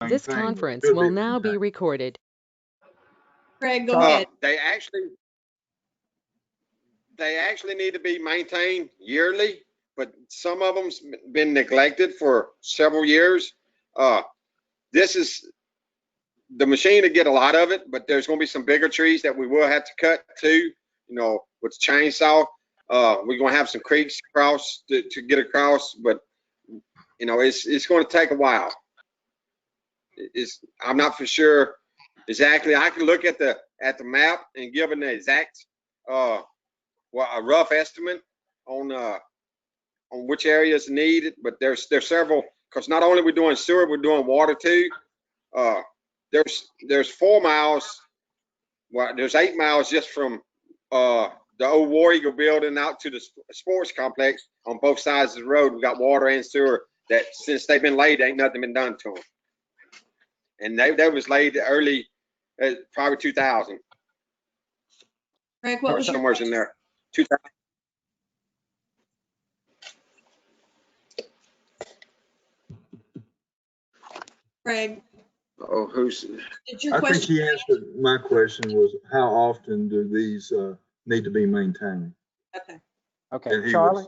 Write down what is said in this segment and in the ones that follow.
This conference will now be recorded. Craig, go ahead. They actually need to be maintained yearly, but some of them's been neglected for several years. This is the machine to get a lot of it, but there's going to be some bigger trees that we will have to cut too, you know, with the chainsaw. We're going to have some creeks across to get across, but you know, it's going to take a while. I'm not for sure exactly. I can look at the map and give an exact a rough estimate on which areas needed, but there's several, because not only we're doing sewer, we're doing water too. There's 4 miles. Well, there's 8 miles just from the old War Eagle building out to the sports complex. On both sides of the road, we got water and sewer that since they've been laid, ain't nothing been done to them. And they was laid early, probably 2000. Craig, what was somewhere in there? 2000. Craig? Oh, who's? I think he answered my question was how often do these need to be maintained? Okay. Okay, And Charlie?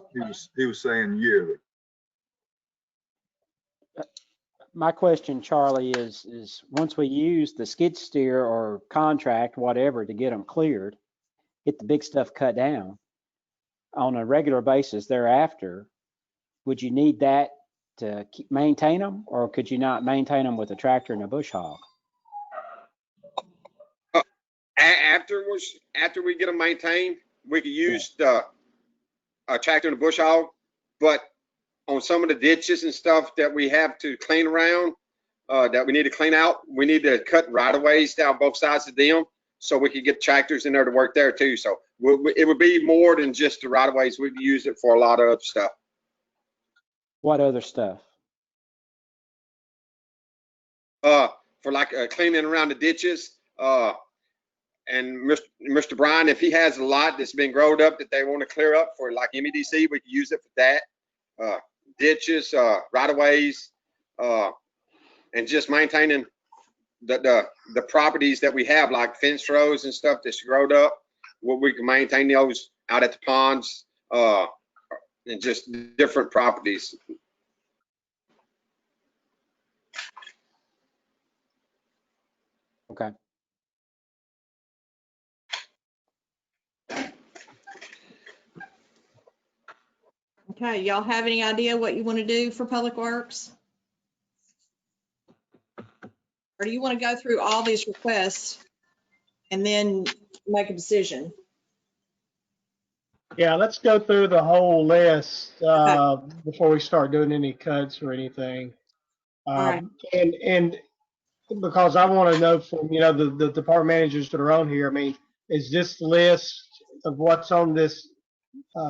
He was saying yearly. My question, Charlie, is once we use the skid steer or contract, whatever, to get them cleared, get the big stuff cut down on a regular basis thereafter, would you need that to maintain them, or could you not maintain them with a tractor and a bush hog? After we get them maintained, we could use the tractor and the bush hog, but on some of the ditches and stuff that we have to clean around, that we need to clean out, we need to cut right of ways down both sides of them so we could get tractors in there to work there too. So it would be more than just the right of ways. We'd use it for a lot of other stuff. What other stuff? For like cleaning around the ditches. And Mr. Bryan, if he has a lot that's been growed up that they want to clear up for like MEDC, we can use it for that. Ditches, right of ways, and just maintaining the properties that we have, like fence rows and stuff that's growed up. We can maintain those out at the ponds, and just different properties. Okay. Okay, y'all have any idea what you want to do for Public Works? Or do you want to go through all these requests and then make a decision? Yeah, let's go through the whole list before we start doing any cuts or anything. Right. And because I want to know from, you know, the department managers that are on here, I mean, is this list of what's on this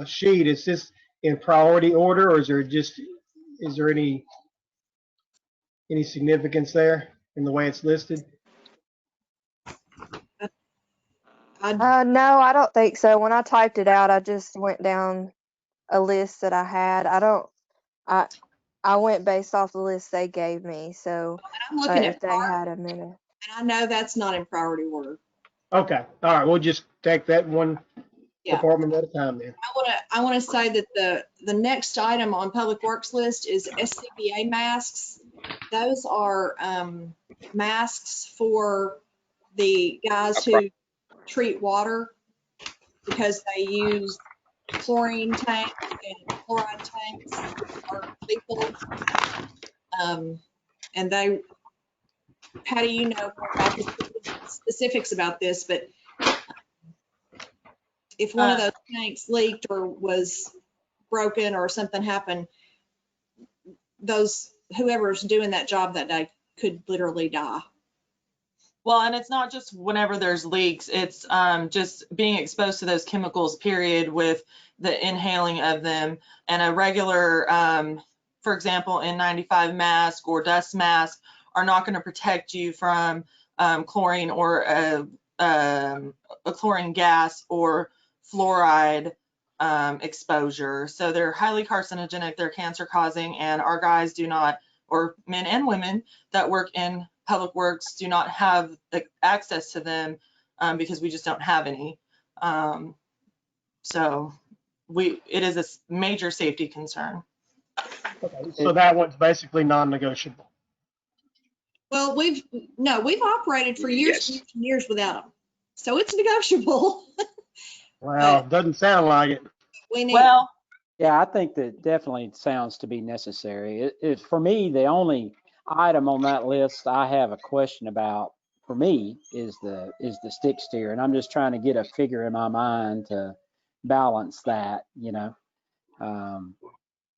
sheet, is this in priority order, or is there any significance there in the way it's listed? No, I don't think so. When I typed it out, I just went down a list that I had. I went based off the list they gave me. So I'm looking if they had a minute. And I know that's not in priority order. Okay. All right. We'll just take that one department at a time then. I want to say that the next item on Public Works list is SCBA masks. Those are masks for the guys who treat water because they use chlorine tanks and chloride tanks are lethal. And they, Patty, you know more about the specifics about this, but if one of those tanks leaked or was broken or something happened, whoever's doing that job that day could literally die. Well, and it's not just whenever there's leaks, it's just being exposed to those chemicals, period, with the inhaling of them. And a regular, for example, N95 mask or dust mask are not going to protect you from chlorine or a chlorine gas or fluoride exposure. So they're highly carcinogenic, they're cancer causing, and our guys do not, or men and women that work in public works do not have access to them because we just don't have any. So it is a major safety concern. Okay, so that one's basically non-negotiable. Well, we've operated for years and Yes. years and years without them. So it's negotiable. Well, doesn't sound like it. We need Well, Yeah, I think that definitely sounds to be necessary. For me, the only item on that list I have a question about for me is the stick steer, and I'm just trying to get a figure in my mind to balance that. I mean,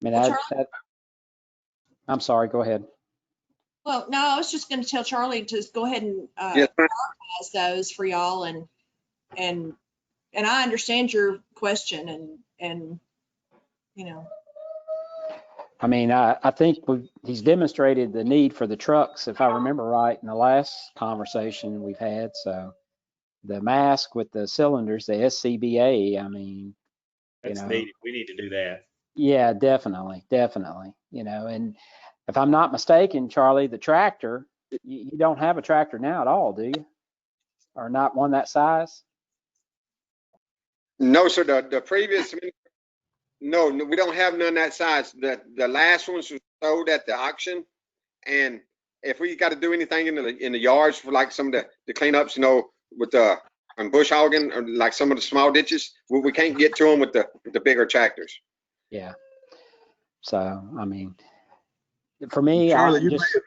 Well, I'm sorry. Go ahead. Well, no, I was just going to tell Charlie to just go ahead and Yes, ma'am. prioritize those for y'all, and I understand your question, and you know, I mean, I think he's demonstrated the need for the trucks, if I remember right, in the last conversation we've had. So the mask with the cylinders, the SCBA, I mean, That's needed. We need to do that. yeah, definitely. And if I'm not mistaken, Charlie, the tractor, you don't have a tractor now at all, do you? Or not one that size? No, sir. The previous, no, we don't have none that size. The last ones were sold at the auction, and if we got to do anything in the yards for like some of the cleanups, with the bush hogging or like some of the small ditches, we can't get to them with the bigger tractors. Yeah. So, I mean, for me, Charlie, I'm just,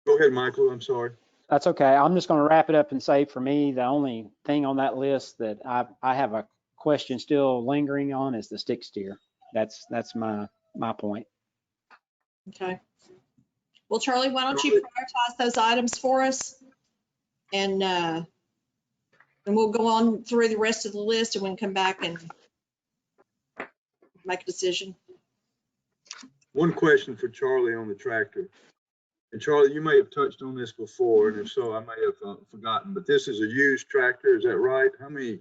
go ahead, Michael, I'm sorry. that's okay. I'm just going to wrap it up and say for me, the only thing on that list that I have a question still lingering on is the stick steer. That's my point. okay. Well, Charlie, why don't you prioritize those items for us, and we'll go on through the rest of the list, and we can come back and make a decision. One question for Charlie on the tractor. And Charlie, you may have touched on this before, and if so, I may have forgotten, but this is a used tractor, is that right? How many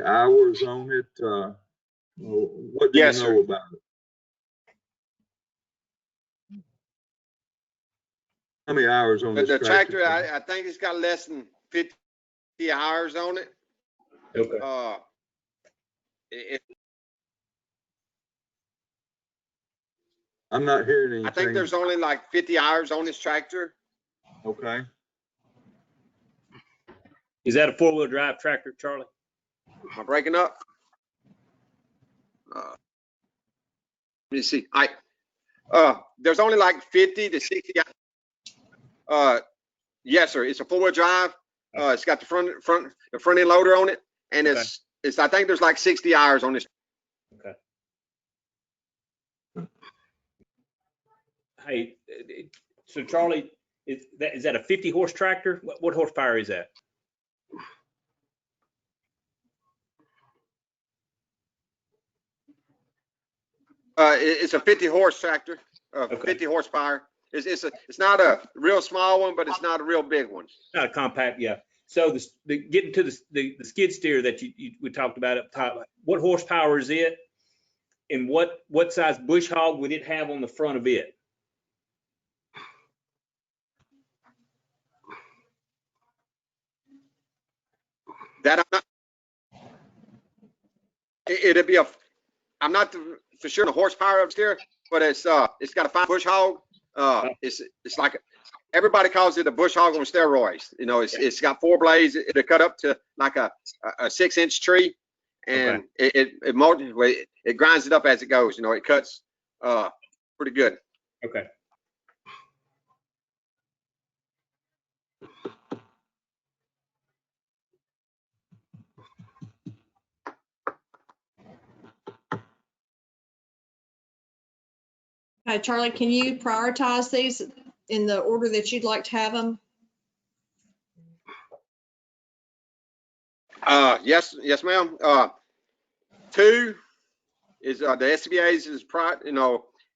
hours on it? What do you Yes, know sir. about it? How many hours on this The tractor? tractor, I think it's got less than 50 hours on it. Okay. I'm not hearing anything. I think there's only like 50 hours on this tractor. Okay. Is that a 4-wheel drive tractor, Charlie? Am I breaking up? Let me see. There's only like 50 to 60. Yes, sir. It's a 4-wheel drive. It's got the front end loader on it, and Okay. it's I think there's like 60 hours on this. Okay. Hey, so Charlie, is that a 50 horse tractor? What horsepower is that? It's a 50 horse tractor. Okay. 50 horsepower. It's not a real small one, but it's not a real big one. Not a compact, yeah. So getting to the skid steer that we talked about up top, what horsepower is it, and what size bush hog would it have on the front of it? That I'm not. It'll be I'm not for sure the horsepower of steer, but it's got a 5 bush hog. It's like everybody calls it a bush hog on steroids. It's got 4 blades. It'll cut up to like a 6-inch tree, and Okay. it grinds it up as it goes. It cuts pretty good. Okay. Okay, Charlie, can you prioritize these in the order that you'd like to have them? Yes, ma'am. 2 is the SBA's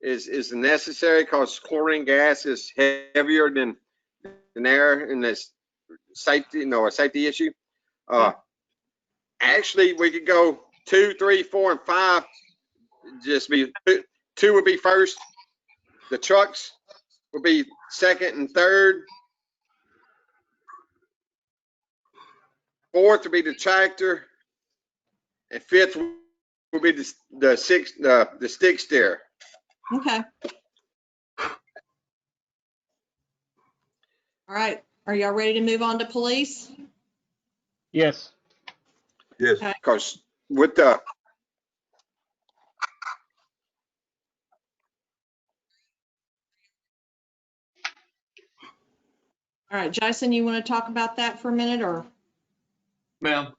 is necessary because chlorine gas is heavier than air, and it's safety, a safety issue. Actually, we could go 2, 3, 4, and 5. Just be 2 would be first. The trucks will be second and third. Fourth will be the tractor, and fifth will be the stick steer. Okay. All right. Are y'all ready to move on to police? Yes. Yes. Because with the All right, Jason, you want to talk about that for a minute, or? Ma'am.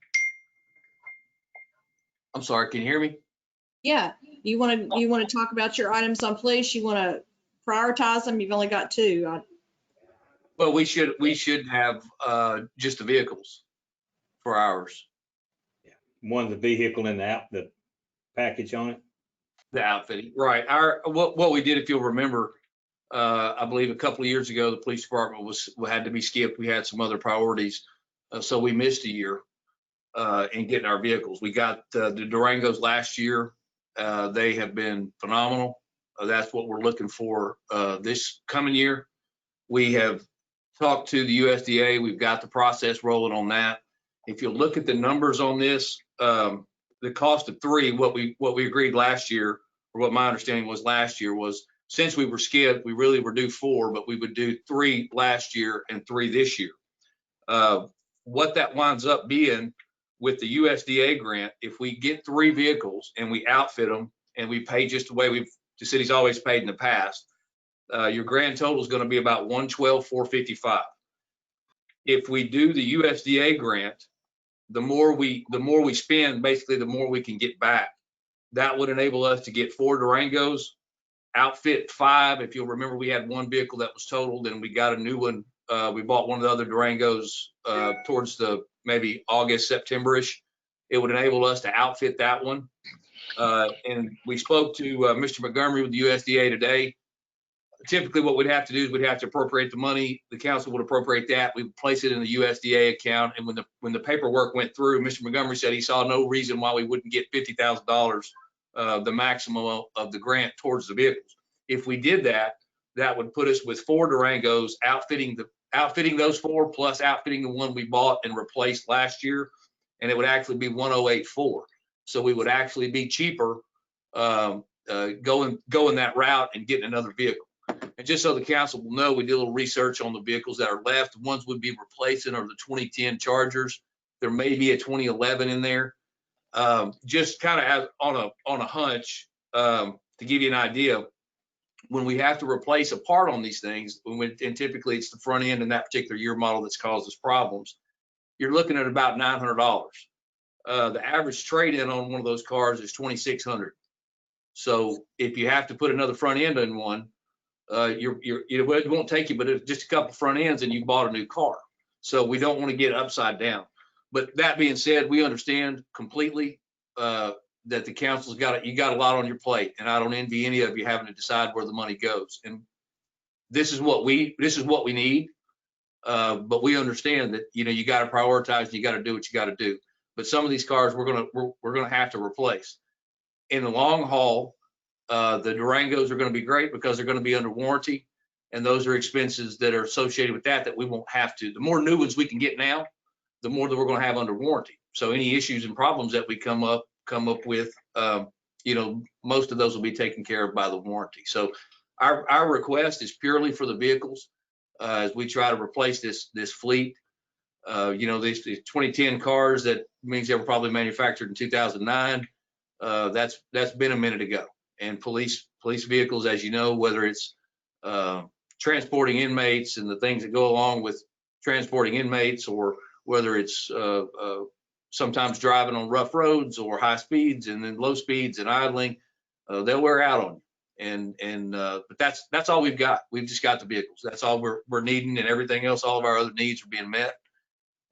I'm sorry, can you hear me? Yeah, you want to talk about your items on police? You want to prioritize them? You've only got two. Well, we should have just the vehicles for ours, One, the vehicle and the package on it. the outfitting. Right. What we did, if you'll remember, I believe a couple of years ago, the police department had to be skipped. We had some other priorities, so we missed a year in getting our vehicles. We got the Durangos last year. They have been phenomenal. That's what we're looking for this coming year. We have talked to the USDA. We've got the process rolling on that. If you look at the numbers on this, the cost of three, what we agreed last year, or what my understanding was last year, was since we were skipped, we really were due four, but we would do three last year and three this year. What that winds up being with the USDA grant, if we get three vehicles and we outfit them and we pay just the way the city's always paid in the past, your grand total is going to be about $112,455. If we do the USDA grant, the more we spend, basically the more we can get back. That would enable us to get 4 Durangos, outfit 5. If you'll remember, we had one vehicle that was totaled and we got a new one. We bought one of the other Durangos towards the maybe August, September-ish. It would enable us to outfit that one. And we spoke to Mr. Montgomery with the USDA today. Typically what we'd have to do is we'd have to appropriate the money. The council would appropriate that. We would place it in the USDA account. And when the paperwork went through, Mr. Montgomery said he saw no reason why we wouldn't get $50,000, the maximum of the grant towards the vehicles. If we did that, that would put us with 4 Durangos, outfitting those 4 plus outfitting the one we bought and replaced last year. And it would actually be 108.4. So we would actually be cheaper going that route and getting another vehicle. And just so the council will know, we did a little research on the vehicles that are left. The ones we'd be replacing are the 2010 Chargers. There may be a 2011 in there. Just kind of on a hunch, to give you an idea, when we have to replace a part on these things, and typically it's the front end in that particular year model that's caused us problems, you're looking at about $900. The average trade-in on one of those cars is $2,600. So if you have to put another front end in one, it won't take you but just a couple front ends and you bought a new car. So we don't want to get upside down. But that being said, we understand completely that the council's you got a lot on your plate, and I don't envy any of you having to decide where the money goes. And this is what we need. But we understand that you got to prioritize and you got to do what you got to do. But some of these cars we're gonna have to replace. In the long haul, the Durangos are going to be great because they're going to be under warranty, and those are expenses that are associated with that we won't have to. The more new ones we can get now, the more that we're going to have under warranty. So any issues and problems that we come up with, most of those will be taken care of by the warranty. So our request is purely for the vehicles as we try to replace this fleet. These 2010 cars, that means they were probably manufactured in 2009. That's been a minute ago. And police vehicles, as you know, whether it's transporting inmates and the things that go along with transporting inmates, or whether it's sometimes driving on rough roads or high speeds and then low speeds and idling, they'll wear out on you. But that's all we've got. We've just got the vehicles. That's all we're needing, and everything else, all of our other needs are being met.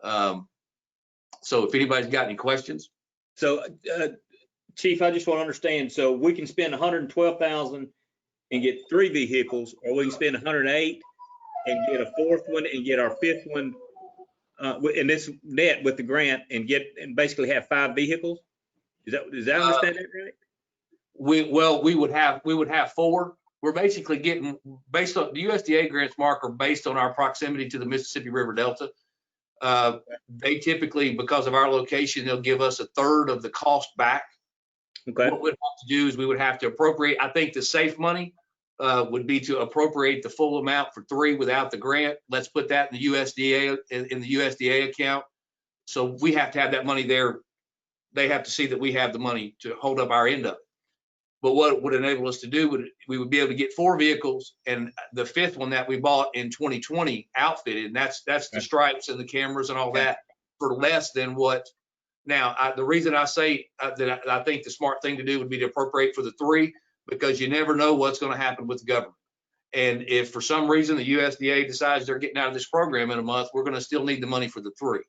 So if anybody's got any questions. So Chief, I just want to understand. So we can spend 112,000 and get 3 vehicles, or we can spend 108 and get a 4th one and get our 5th one, and this net with the grant and basically have 5 vehicles. Does that understand that right? We would have 4. we're basically getting, based on the USDA grants, Mark, are based on our proximity to the Mississippi River Delta. They typically, because of our location, they'll give us a third of the cost back. Okay. What we'd have to do is we would have to appropriate, I think the safe money would be to appropriate the full amount for 3 without the grant. Let's put that in the USDA, in the USDA account. So we have to have that money there. They have to see that we have the money to hold up our end of it. But what it would enable us to do, we would be able to get 4 vehicles, and the 5th one that we bought in 2020 outfitted, and that's the stripes and the cameras and all that for less than what. Now, the reason I say that I think the smart thing to do would be to appropriate for the 3, because you never know what's going to happen with the government. And if for some reason the USDA decides they're getting out of this program in a month, we're going to still need the money for the 3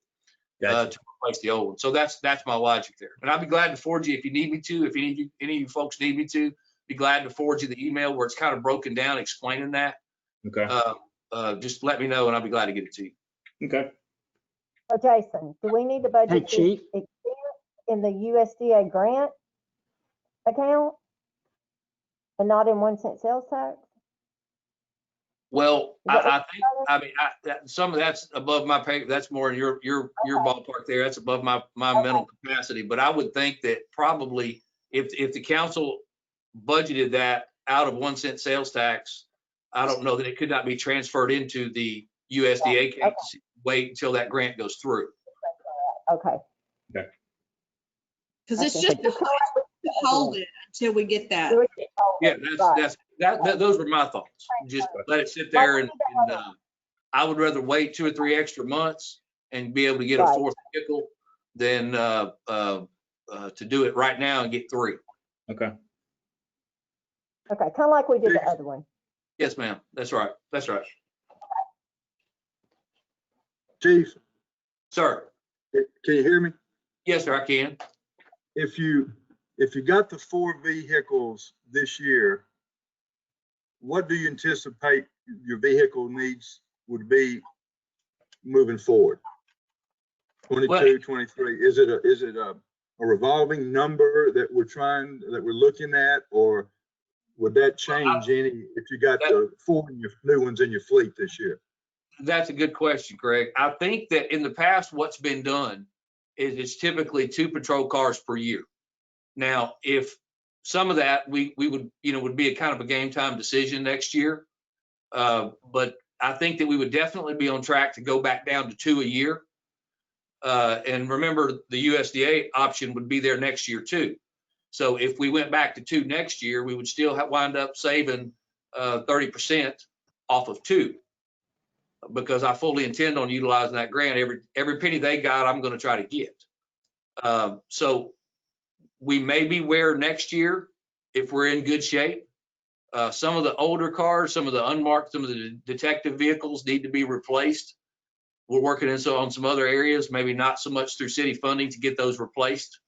to replace the old one. So that's my logic there. And I'll be glad to forward you if you need me to. If any of you folks need me to, be glad to forward you the email where it's kind of broken down explaining that. Okay. Just let me know and I'll be glad to get it to you. Okay. So Jason, do we need to budget Hey, this Chief. expense in the USDA grant account and not in 1 cent sales tax? Well, Is that what I think, some of that's above my pay. That's more in your ballpark there. That's above my mental capacity. But I would think that probably if the council budgeted that out of 1 cent sales tax, I don't know that it could not be transferred into the USDA account. Wait until that grant goes through. Okay. Because it's just to hold it until we get that. Yeah, those were my thoughts. Just let it sit there, and I would rather wait 2 or 3 extra months and be able to get a 4th vehicle than to do it right now and get 3. Okay. Okay, kind of like we did the other one. Yes, ma'am. That's right. That's right. Chief, Sir. can you hear me? Yes, sir, I can. If you got the 4 vehicles this year, what do you anticipate your vehicle needs would be moving forward? 22, 23. Is it a revolving number that we're looking at, or would that change any if you got the 4 new ones in your fleet this year? That's a good question, Greg. I think that in the past, what's been done is it's typically 2 patrol cars per year. Now, if some of that we would be a kind of a game time decision next year, but I think that we would definitely be on track to go back down to 2 a year. And remember, the USDA option would be there next year too. So if we went back to 2 next year, we would still wind up saving 30% off of 2. Because I fully intend on utilizing that grant. Every penny they got, I'm going to try to get. So we may be where next year, if we're in good shape. Some of the older cars, some of the unmarked, some of the detective vehicles need to be replaced. We're working on some other areas, maybe not so much through city funding to get those replaced.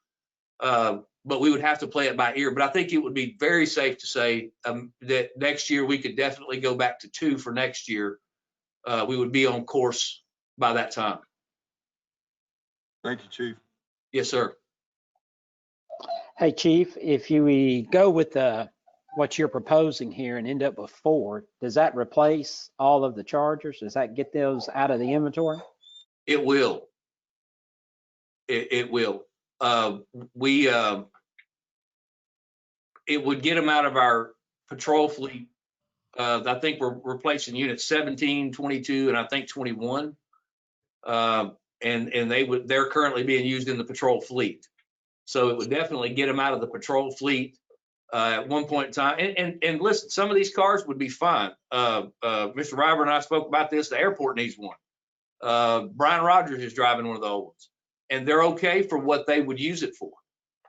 But we would have to play it by ear. But I think it would be very safe to say that next year we could definitely go back to 2 for next year. We would be on course by that time. Thank you, Chief. Yes, sir. Hey, Chief, if we go with what you're proposing here and end up with 4, does that replace all of the Chargers? Does that get those out of the inventory? It will. It will. It would get them out of our patrol fleet. I think we're replacing units 17, 22, and I think 21. And they're currently being used in the patrol fleet. So it would definitely get them out of the patrol fleet at one point in time. And listen, some of these cars would be fine. Mr. River and I spoke about this. The airport needs one. Brian Rogers is driving one of the old ones, and they're okay for what they would use it for.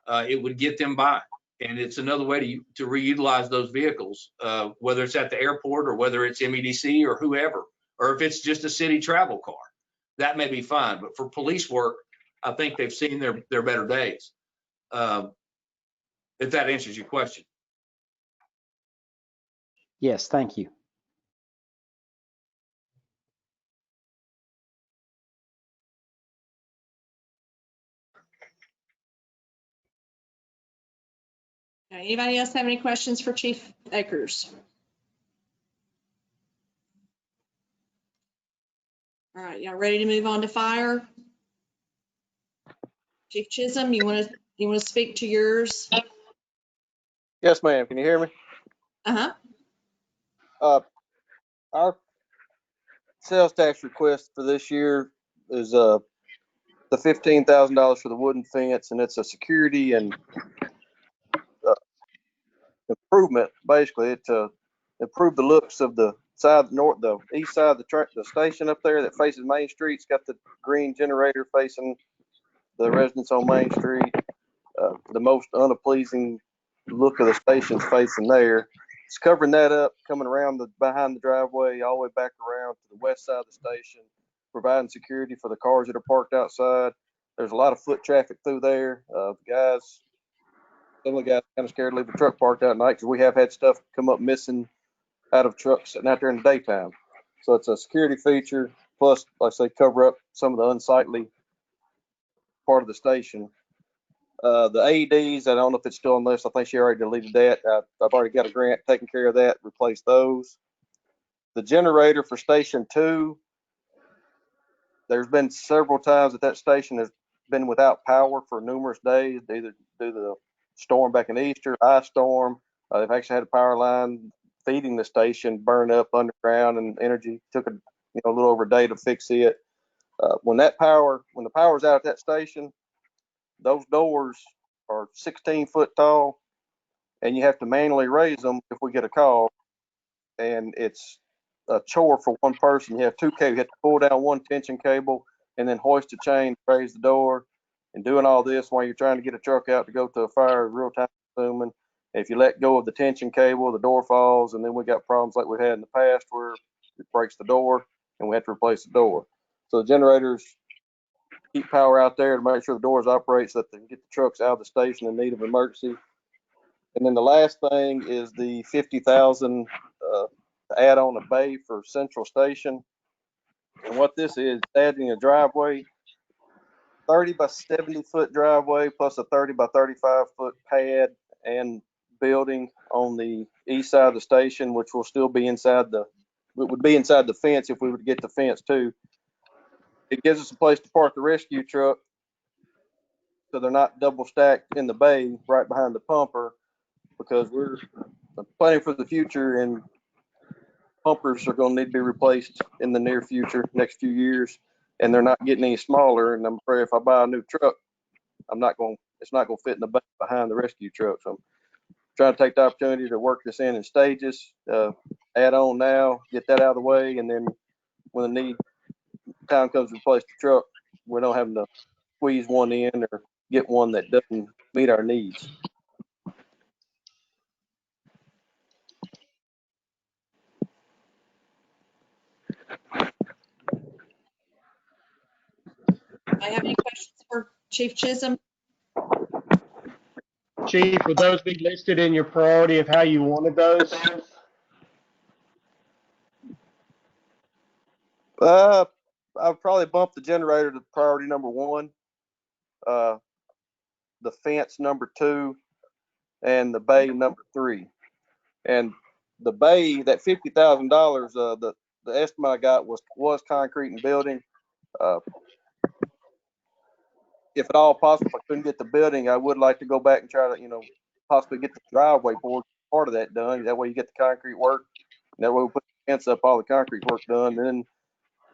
It would get them by. And it's another way to reutilize those vehicles, whether it's at the airport or whether it's MEDC or whoever, or if it's just a city travel car, that may be fine. But for police work, I think they've seen their better days. If that answers your question. Yes, thank you. Anybody else have any questions for Chief Akers? All right, y'all ready to move on to fire? Chief Chisholm, you want to speak to yours? Yes, ma'am. Can you hear me? Uh-huh. Our sales tax request for this year is the $15,000 for the wooden fence, and it's a security and improvement. Basically, it's to improve the looks of the side north, the east side of the station up there that faces Main Street. It's got the green generator facing the residents on Main Street. The most unpleasing look of the station's facing there. It's covering that up, coming around behind the driveway, all the way back around to the west side of the station, providing security for the cars that are parked outside. There's a lot of foot traffic through there. Some of the guys are kind of scared to leave the truck parked out at night because we have had stuff come up missing out of trucks sitting out there in the daytime. So it's a security feature, plus, like I say, cover up some of the unsightly part of the station. The AEDs, I don't know if it's still on the list. I think she already deleted that. I've already got a grant taking care of that, replace those. The generator for Station 2, there's been several times that station has been without power for numerous days, either due to the storm back in Easter, ice storm. They've actually had a power line feeding the station burn up underground, and energy took a little over a day to fix it. When the power's out at that station, those doors are 16 foot tall, and you have to manually raise them if we get a call. And it's a chore for one person. You have two cables. You have to pull down one tension cable and then hoist a chain to raise the door. And doing all this while you're trying to get a truck out to go to a fire is real time consuming. If you let go of the tension cable, the door falls, and then we got problems like we had in the past where it breaks the door and we have to replace the door. So the generators keep power out there to make sure the doors operate so that they can get the trucks out of the station in need of emergency. And then the last thing is the 50,000 to add on a bay for Central Station. And what this is, adding a driveway, 30 by 70 foot driveway plus a 30 by 35 foot pad and building on the east side of the station, which will still be inside it would be inside the fence if we were to get the fence too. It gives us a place to park the rescue truck so they're not double stacked in the bay right behind the pumper, because we're planning for the future and pumpers are going to need to be replaced in the near future, next few years, and they're not getting any smaller. And I'm afraid if I buy a new truck, it's not going to fit in the bay behind the rescue truck. So I'm trying to take the opportunity to work this in stages, add on now, get that out of the way, and then when the time comes to replace the truck, we don't have to squeeze one in or get one that doesn't meet our needs. I have any questions for Chief Chisholm? Chief, would those be listed in your priority of how you wanted those? I'd probably bump the generator to priority number 1, the fence number 2, and the bay number 3. And the bay, that $50,000, the estimate I got was concrete and building. If at all possible, if I couldn't get the building, I would like to go back and try to, possibly get the driveway part of that done. That way you get the concrete work. And that way we put the fence up, all the concrete work done, and then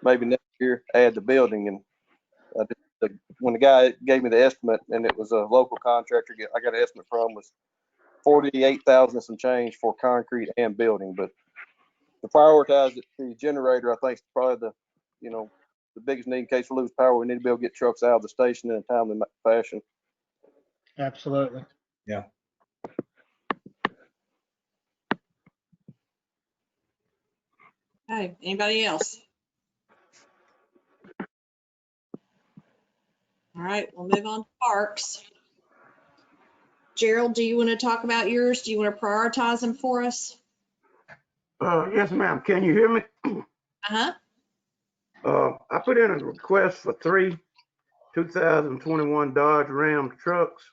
maybe next year add the building. And when the guy gave me the estimate, and it was a local contractor, I got an estimate from, was 48,000 some change for concrete and building. But to prioritize it, the generator, I think, is probably the biggest need in case we lose power. We need to be able to get trucks out of the station in a timely fashion. Absolutely. Yeah. Okay, anybody else? All right, we'll move on to parks. Gerald, do you want to talk about yours? Do you want to prioritize them for us? Yes, ma'am. Can you hear me? Uh-huh. I put in a request for 3 2021 Dodge Ram trucks,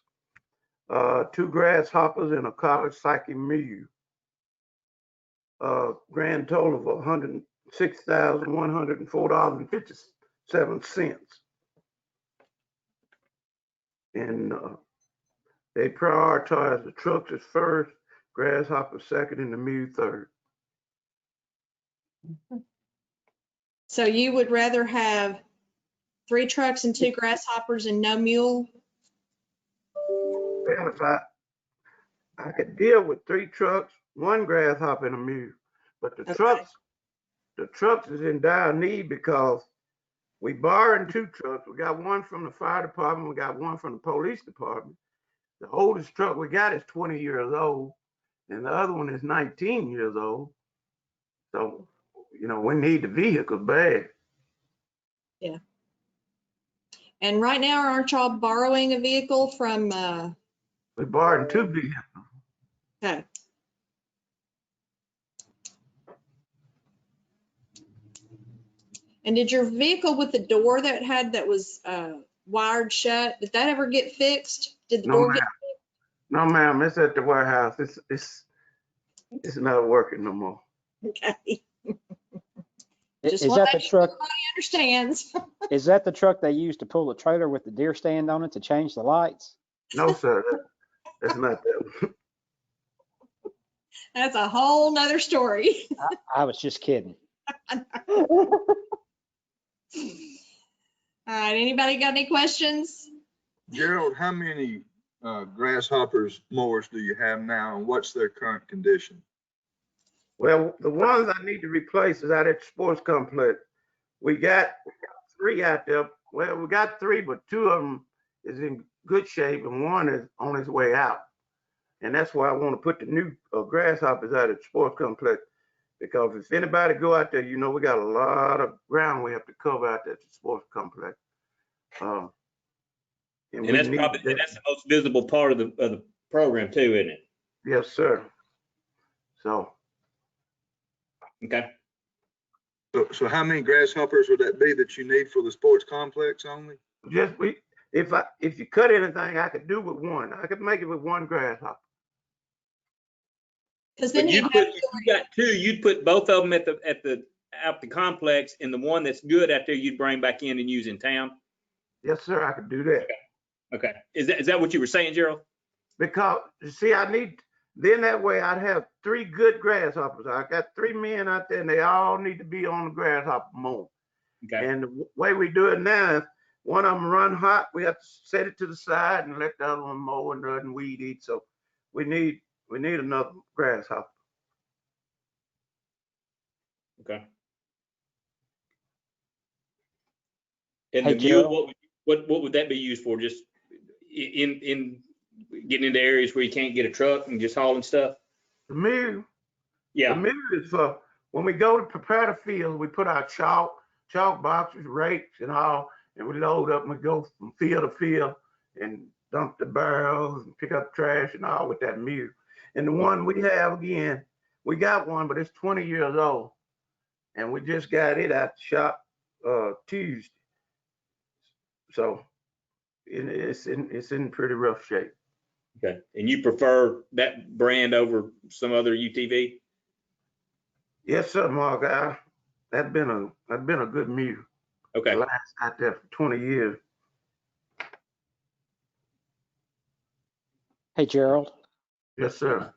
2 grasshoppers, and a Kawasaki Miu. Grand total of $6,104.57. And they prioritize the trucks as first, grasshopper second, and the mule third. So you would rather have 3 trucks and 2 grasshoppers and no mule? Well, if I could deal with 3 trucks, 1 grasshopper, and a mule, but the Okay. trucks is in dire need because we borrowing 2 trucks. We got one from the fire department. We got one from the police department. The oldest truck we got is 20 years old, and the other one is 19 years old. So, we need the vehicle bad. Yeah. And right now, aren't y'all borrowing a vehicle from, We borrowed 2 vehicles. okay. And did your vehicle with the door that was wired shut, did that ever get fixed? Did the No, door ma'am. get No, ma'am. It's at the warehouse. It's not working no more. okay? Just Is want that to the make sure truck? everybody understands. Is that the truck they used to pull the trailer with the deer stand on it to change the lights? No, sir. That's not that. That's a whole nother story. I was just kidding. All right, anybody got any questions? Gerald, how many grasshoppers mowers do you have now, and what's their current condition? Well, the ones I need to replace is out at the sports complex. We got 3 out there. Well, we got 3, but 2 of them is in good shape and one is on its way out. And that's why I want to put the new grasshoppers out at the sports complex, because if anybody go out there, we got a lot of ground we have to cover out there at the sports complex. And that's the most visible part of the program too, isn't it? Yes, sir. So. Okay. So how many grasshoppers would that be that you need for the sports complex only? If you cut anything, I could do with 1. I could make it with 1 grasshopper. Because then if you got 2, you'd put both of them at the complex, and the one that's good out there you'd bring back in and use in town. Yes, sir. I could do that. Okay. Is that what you were saying, Gerald? Because you see, then that way I'd have 3 good grasshoppers. I got 3 men out there and they all need to be on the grasshopper mower. Okay. And the way we do it now, if one of them run hot, we have to set it to the side and let the other one mow and doesn't weed eat. So we need another grasshopper. Okay. And Hey, the mule, Gerald. what would that be used for? Just in getting into areas where you can't get a truck and just hauling stuff? The mule. Yeah. The mule is for when we go to prepare the field, we put our chalk boxes, rakes and all, and we load up and we go from field to field and dump the barrels and pick up trash and all with that mule. And the one we have, again, we got one, but it's 20 years old. And we just got it out the shop Tuesday. So it's in pretty rough shape. Okay. And you prefer that brand over some other UTV? Yes, sir, Mark. That's been a good mule. Okay. Last out there for 20 years. Hey, Gerald. Yes, sir.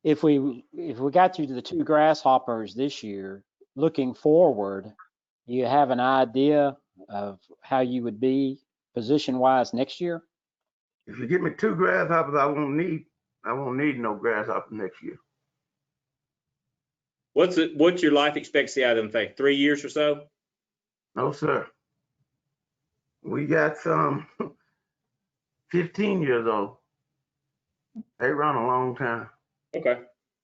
If we got you to the 2 grasshoppers this year, looking forward, do you have an idea of how you would be position-wise next year? If you give me 2 grasshoppers, I won't need no grasshopper next year. What's your life expectancy out of them things? 3 years or so? No, sir. We got some 15 years old. They run a long time. Okay.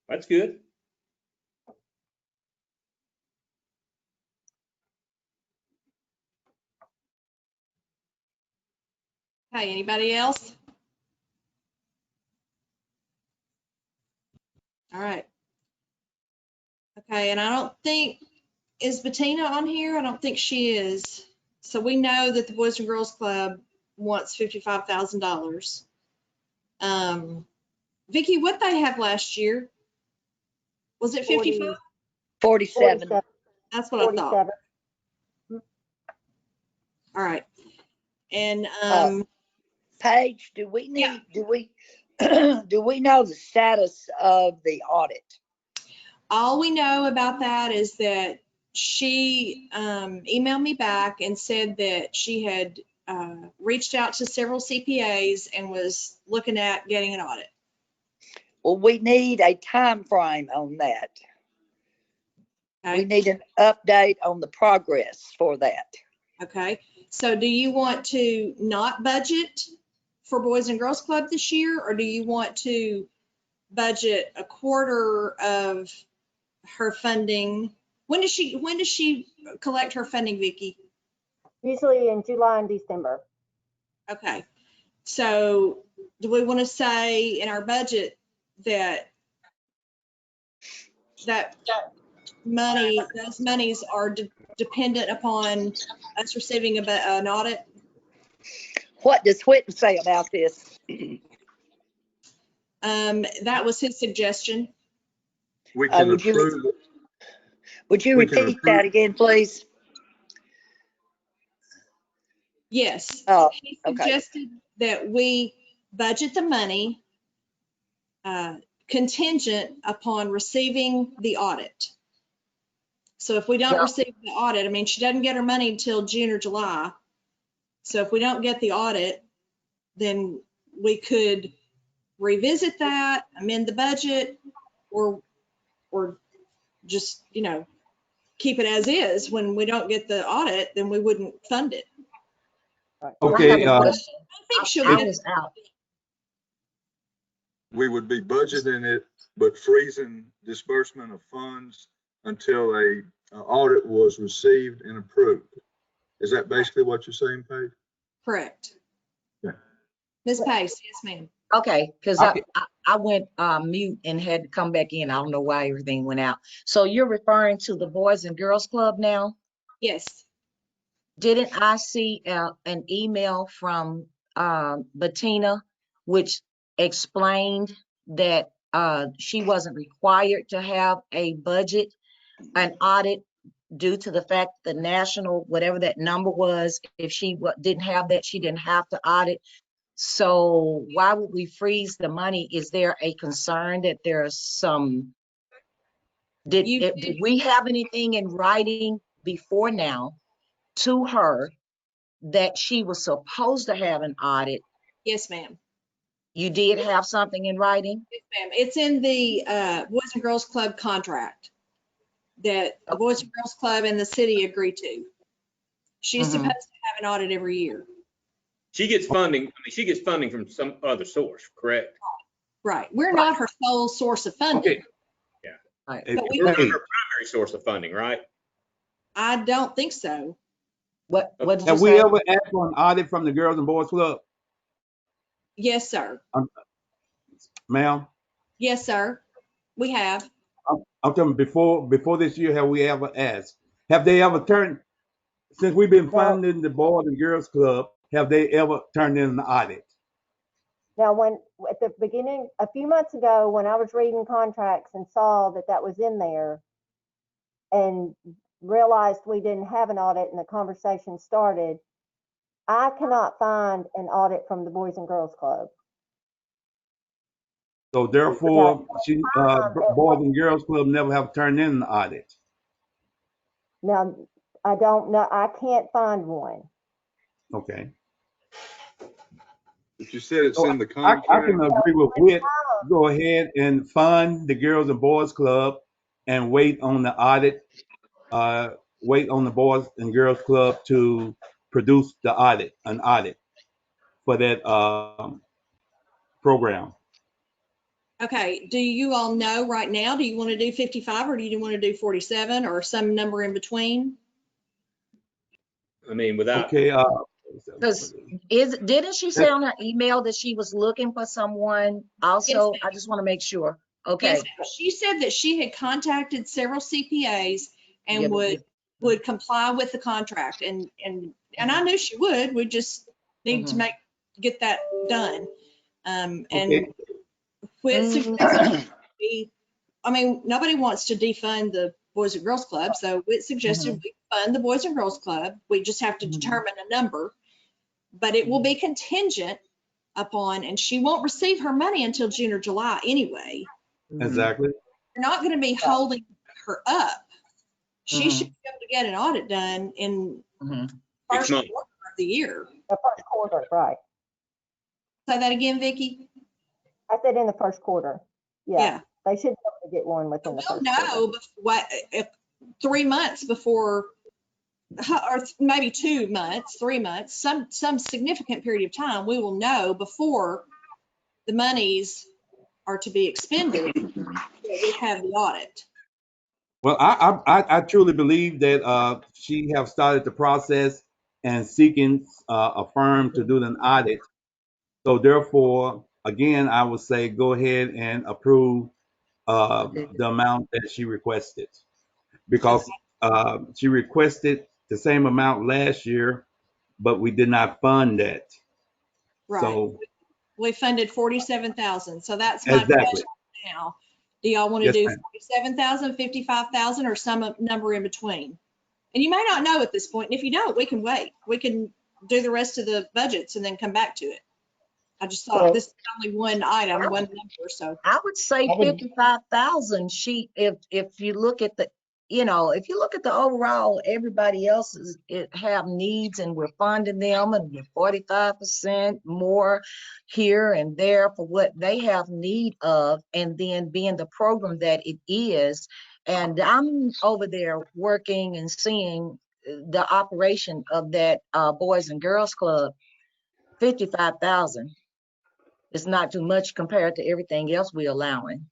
That's good. Hey, anybody else? All right. Okay, and I don't think, is Bettina on here? I don't think she is. So we know that the Boys and Girls Club wants $55,000. Vicki, what they have last year? Was it 55? 47. That's what I thought. 47. All right. And, Paige, do we Yeah. need, do we, do we know the status of the audit? all we know about that is that she emailed me back and said that she had reached out to several CPAs and was looking at getting an audit. Well, we need a time frame on that. We Okay. need an update on the progress for that. Okay. So do you want to not budget for Boys and Girls Club this year, or do you want to budget a quarter of her funding? When does she collect her funding, Vicki? Usually in July and December. Okay. So do we want to say in our budget that those monies are dependent upon us receiving an audit? What does Whitten say about this? That was his suggestion. We can Would you approve it. Would you We can repeat approve- that again, please? Yes. Oh, He okay. suggested that we budget the money contingent upon receiving the audit. So if we don't Yeah. receive the audit, I mean, she doesn't get her money until June or July. So if we don't get the audit, then we could revisit that, amend the budget, or just, keep it as is. When we don't get the audit, then we wouldn't fund it. Okay, I think she'll I get was out. We would be budgeting it, but freezing disbursement of funds until a audit was received and approved. Is that basically what you're saying, Paige? correct. Yeah. Ms. Pace, yes, ma'am. Okay, because I went mute and had to come back in. I don't know why everything went out. So you're referring to the Boys and Girls Club now? Yes. Didn't I see an email from Bettina, which explained that she wasn't required to have a budget, an audit, due to the fact the national, whatever that number was, if she didn't have that, she didn't have to audit. So why would we freeze the money? Is there a concern that there's some, did we have anything in writing before now to her that she was supposed to have an audit? Yes, ma'am. You did have something in writing? Yes, ma'am. It's in the Boys and Girls Club contract that the Boys and Girls Club and the city agreed to. She's supposed to have an audit every year. She gets funding, I mean, she gets funding from some other source, correct? Right. We're not her sole source of funding. Okay. Yeah. Right. But We're not her primary source of funding, right? I don't think so. What did you Have we say? ever asked for an audit from the Girls and Boys Club, Yes, sir. ma'am? Yes, sir. We have. I'm talking before this year, have we ever asked? Have they ever turned, since we've been funding the Boys and Girls Club, have they ever turned in an audit? Now, at the beginning, a few months ago, when I was reading contracts and saw that was in there and realized we didn't have an audit and the conversation started, I cannot find an audit from the Boys and Girls Club. So therefore, Boys and Girls Club never have turned in an audit. Now, I don't know, I can't find one. Okay. But you said it's in the I contract. can agree with Whit. Go ahead and fund the Girls and Boys Club and wait on the audit. Wait on the Boys and Girls Club to produce the audit, an audit for that program. Okay. Do you all know right now, do you want to do 55 or do you want to do 47 or some number in between? I mean, without. Okay. Because didn't she say on her email that she was looking for someone also? Yes, I just want to make sure. Okay. Yes, she said that she had contacted several CPAs and Yeah, would comply with the contract, and I knew she would. We just need to get that done. And Whit suggested I mean, nobody wants to defund the Boys and Girls Club. So it suggested we fund the Boys and Girls Club. We just have to determine a number, but it will be contingent upon, and she won't receive her money until June or July anyway. Exactly. We're not going to be holding her up. She should be able to get an audit done in first quarter of the year. The first quarter, right. Say that again, Vicki? I said in the first quarter. Yeah. They should be able to get one within the We'll first quarter. know if 3 months before, or maybe 2 months, 3 months, some significant period of time, we will know before the monies are to be expended that we have the audit. Well, I truly believe that she have started the process and seeking a firm to do an audit. So therefore, again, I would say go ahead and approve the amount that she requested, because she requested the same amount last year, but we did not fund that. Right. So We funded 47,000. So that's my exactly. question now. Do y'all want to Yes, do ma'am. 47,000, 55,000, or some number in between? And you may not know at this point. And if you don't, we can wait. We can do the rest of the budgets and then come back to it. I just thought this is only one item, one number. So I would say 55,000. If you look at the, if you look at the overall, everybody else have needs and we're funding them and we're 45% more here and there for what they have need of, and then being the program that it is. And I'm over there working and seeing the operation of that Boys and Girls Club. 55,000 is not too much compared to everything else we're allowing.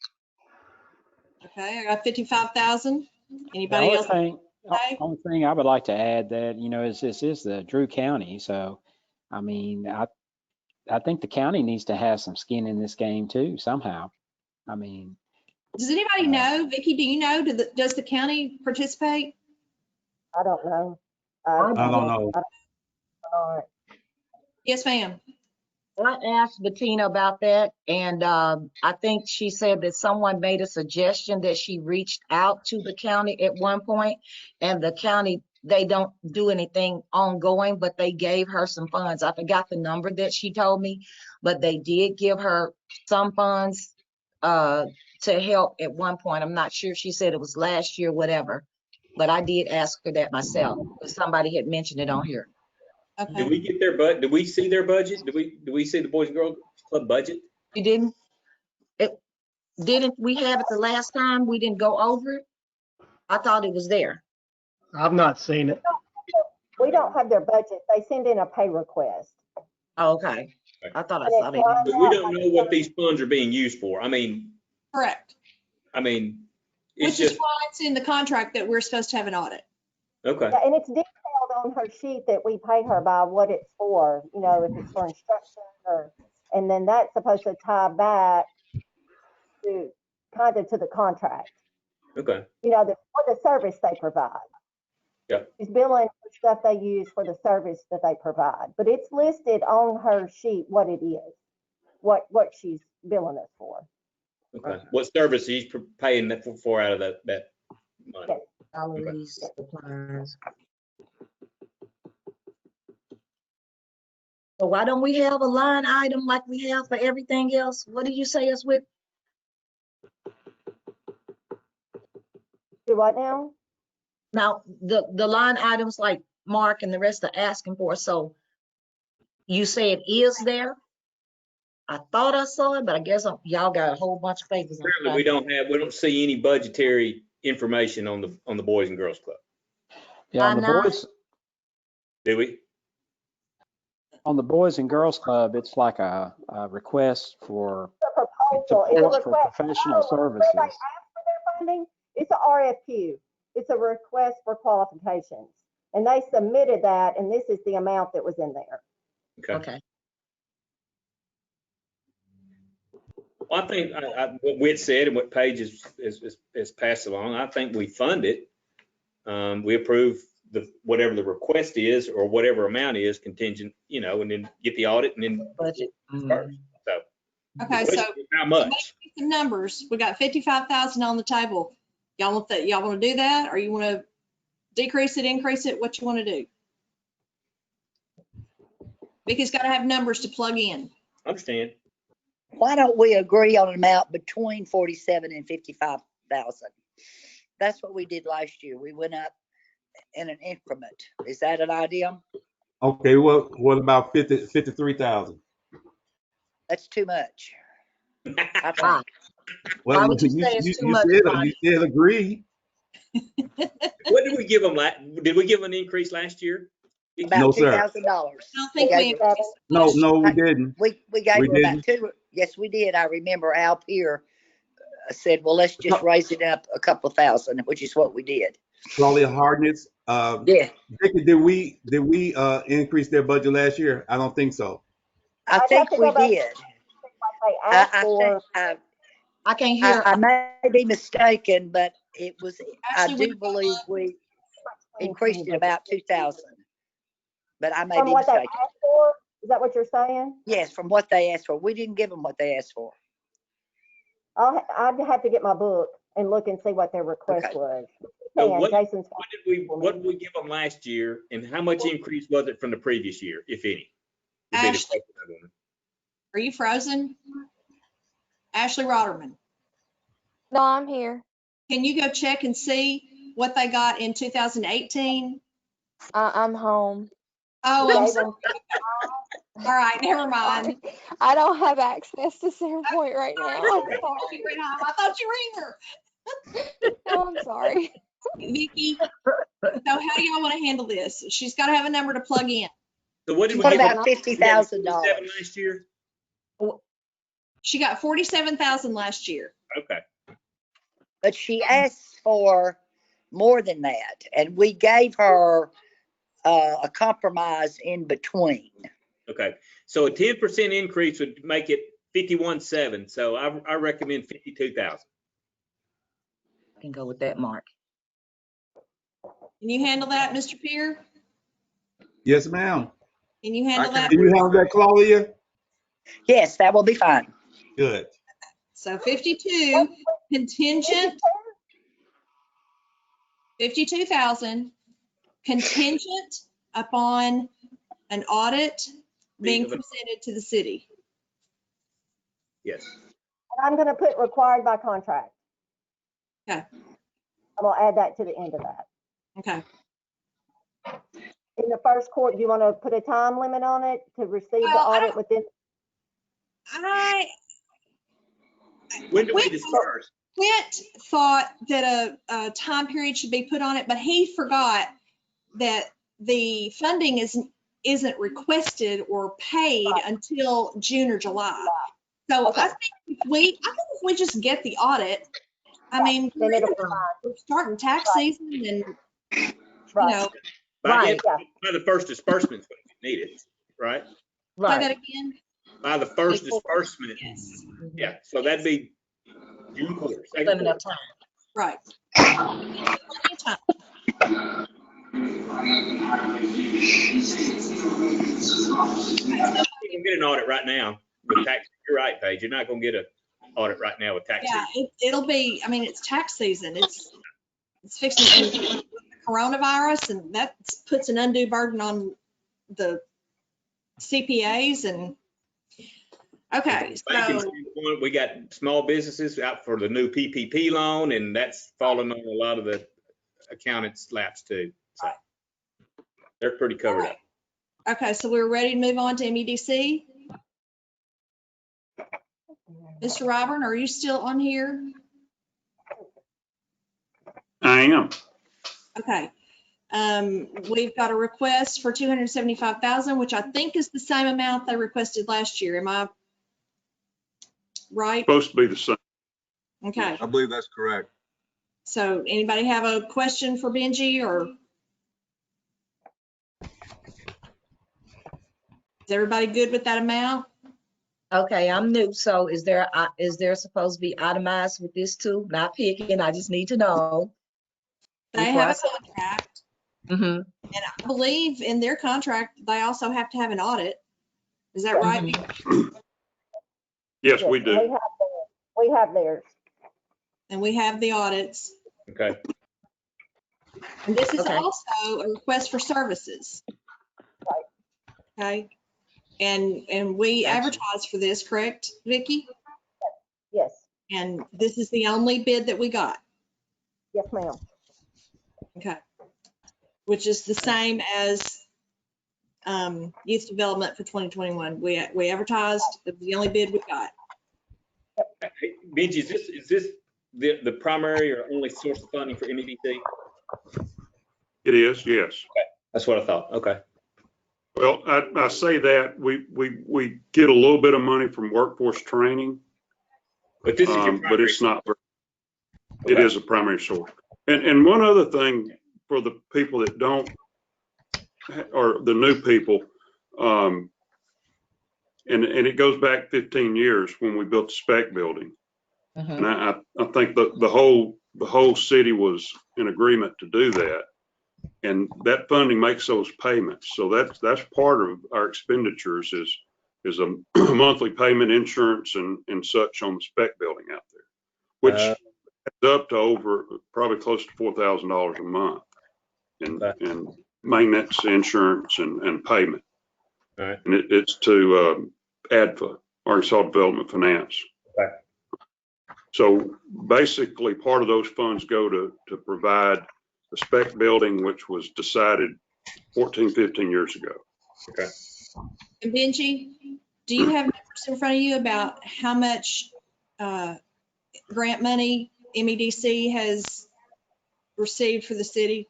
okay, I got 55,000. The Anybody else? only thing I would like to add that, is this is the Drew County. So, I mean, I think the county needs to have some skin in this game too, somehow. I mean. Does anybody know, Vicki, do you know, does the county participate? I don't know. I don't know. Yes, ma'am. I asked Bettina about that, and I think she said that someone made a suggestion that she reached out to the county at one point, and the county, they don't do anything ongoing, but they gave her some funds. I forgot the number that she told me, but they did give her some funds to help at one point. I'm not sure. She said it was last year, whatever, but I did ask her that myself, because somebody had mentioned it on here. Okay. Did we get their budget? Did we see their budget? Did we see the Boys and Girls Club budget? You didn't? Didn't we have it the last time? We didn't go over it? I thought it was there. I've not seen it. We don't have their budget. They send in a pay request. Oh, okay. I thought I And saw it's that. But we don't know what these funds are being used for. I mean, Correct. it's Which just, is why it's in the contract that we're supposed to have an audit. okay. Yeah, and it's detailed on her sheet that we pay her by what it's for, if it's for instruction and then that's supposed to tie back to kind of to the contract, Okay. for the service they provide. Yeah. She's billing for stuff they use for the service that they provide, but it's listed on her sheet what it is, what she's billing us for. Okay. What service are you paying that for out of that money? Yes. Salaries, supplies. So why don't we have a line item like we have for everything else? What do you say us with? Do what now? Now, the line items like Mark and the rest are asking for, so you say it is there? I thought I saw it, but I guess y'all got a whole bunch of papers. Currently, we don't see any budgetary information on the Boys and Girls Club. Yeah, on the boys. Do we? On the Boys and Girls Club, it's like a request for It's a support for request. professional They services. ask for their funding. It's a RFQ. It's a request for qualifications. And they submitted that, and this is the amount that was in there. Okay. Well, I think what Whit said and what Paige is passed along, I think we fund it. We approve whatever the request is or whatever amount is contingent, and then get the audit and then budget. first. So Okay, so how much? some numbers. We got 55,000 on the table. Y'all want that? Y'all want to do that, or you want to decrease it, increase it? What you want to do? Vicky's got to have numbers to plug in. Understand? Why don't we agree on an amount between 47 and 55,000? That's what we did last year. We went up in an increment. Is that an idea? Okay, what about 53,000? That's too much. I think. Why? Well, Why would you say it's too much, Bonnie? you said agree. What did we give them? Did we give an increase last year? About No, sir. $2,000. I don't think we increased it No, last no, we didn't. We gave We her about didn't. two. Yes, we did. I remember Al Peer said, well, let's just raise it up a couple of thousand, which is what we did. Claudia Hardness, Yeah, Vicky, did we increase their budget last year? I don't think so. I I'd think have to we go back did. and see what they asked for. I can't hear. I may be mistaken, but it was, I Actually, do believe we increased it about 2,000. But I may From be what they mistaken. asked for? Is that what you're saying? Yes, from what they asked for. We didn't give them what they asked for. I'd have to get my book and look and see what their request Okay. was. So And Jason's. what did we give them last year, and how much increase was it from the previous year, if any? Would be the Ashley, question I wanted. are you frozen? Ashley Rotterman, No, I'm here. can you go check and see what they got in 2018? I'm home. Oh, We I'm gave sorry. them- All right, never mind. I don't have access to CenterPoint right now. I'm I thought sorry. you were at home. I thought you were here. No, I'm sorry. Vicky, so how do y'all want to handle this? She's got to have a number to plug in. So what did we What give them? about $50,000? Last year? She got 47,000 last year. Okay. But she asked for more than that, and we gave her a compromise in between. Okay. So a 10% increase would make it 51.7. So I recommend 52,000. I can go with that, Mark. Can you handle that, Mr. Peer? Yes, ma'am. Can you handle that? Can you handle that, Claudia? Yes, that will be fine. Good. So 52 contingent, 52,000 contingent upon an audit being presented to the city. Yes. And I'm gonna put required by contract. Okay. I'm gonna add that to the end of that. Okay. In the first court, do you want to put a time limit on it to receive the Well, audit within? When do we disperse? Quint thought that a time period should be put on it, but he forgot that the funding isn't requested or paid until June or July. So Okay. I think if we just get the audit, I mean, Then it'll be we're starting tax season and, you Right. know, By Yeah. the first disbursement, is when you need it, right? say Right. that again. By the first disbursement. Yes. Yeah. So that'd be June quarter, second Plenty quarter. of time. Right. Plenty of time. You're gonna get an audit right now with tax. You're right, Paige. You're not gonna get an audit right now with tax. Yeah, season. it'll be, I mean, it's tax season. It's fixing and coronavirus, and that puts an undue burden on the CPAs and, okay, Banking so, standpoint, we got small businesses out for the new PPP loan, and that's fallen on a lot of the accountants' laps too. So they're pretty covered up. okay, so we're ready to move on to MEDC. Mr. Ryburn, are you still on here? I am. Okay. We've got a request for 275,000, which I think is the same amount they requested last year. Am I right? Supposed to be the same. Okay. I believe that's correct. So anybody have a question for Benji, or? Is everybody good with that amount? Okay, I'm new. So is there supposed to be itemized with this too? Not picking, I just need to know. They have a contract, Mm-hmm. and I believe in their contract, they also have to have an audit. Is that right? Yes, we do. We have theirs. And we have the audits. Okay. And this is Okay. also a request for services. Okay. And we Gotcha. advertise for this, correct, Vicki? Yes, And this is the only bid that we got. yes, ma'am. Okay. Which is the same as youth development for 2021. We advertised, it was the only bid we got. Hey, Benji, is this the primary or only source of funding for MEDC? It is, yes. That's what I thought. Okay. Well, I say that we get a little bit of money from workforce training, But this is your but primary. it's not, it Okay. is a primary source. And one other thing for the people that don't, or the new people, and it goes back 15 years when we built the spec building. And I think the whole city was in agreement to do that. And that funding makes those payments. So that's part of our expenditures is a monthly payment, insurance and such on the spec building out there, which adds up to over probably close to $4,000 a month in maintenance, insurance and payment. All right. And it's to ADFA, Arkansas Development Finance. Okay. So basically part of those funds go to provide the spec building, which was decided 14, 15 years ago. Okay. And Benji, do you have numbers in front of you about how much grant money MEDC has received for the city?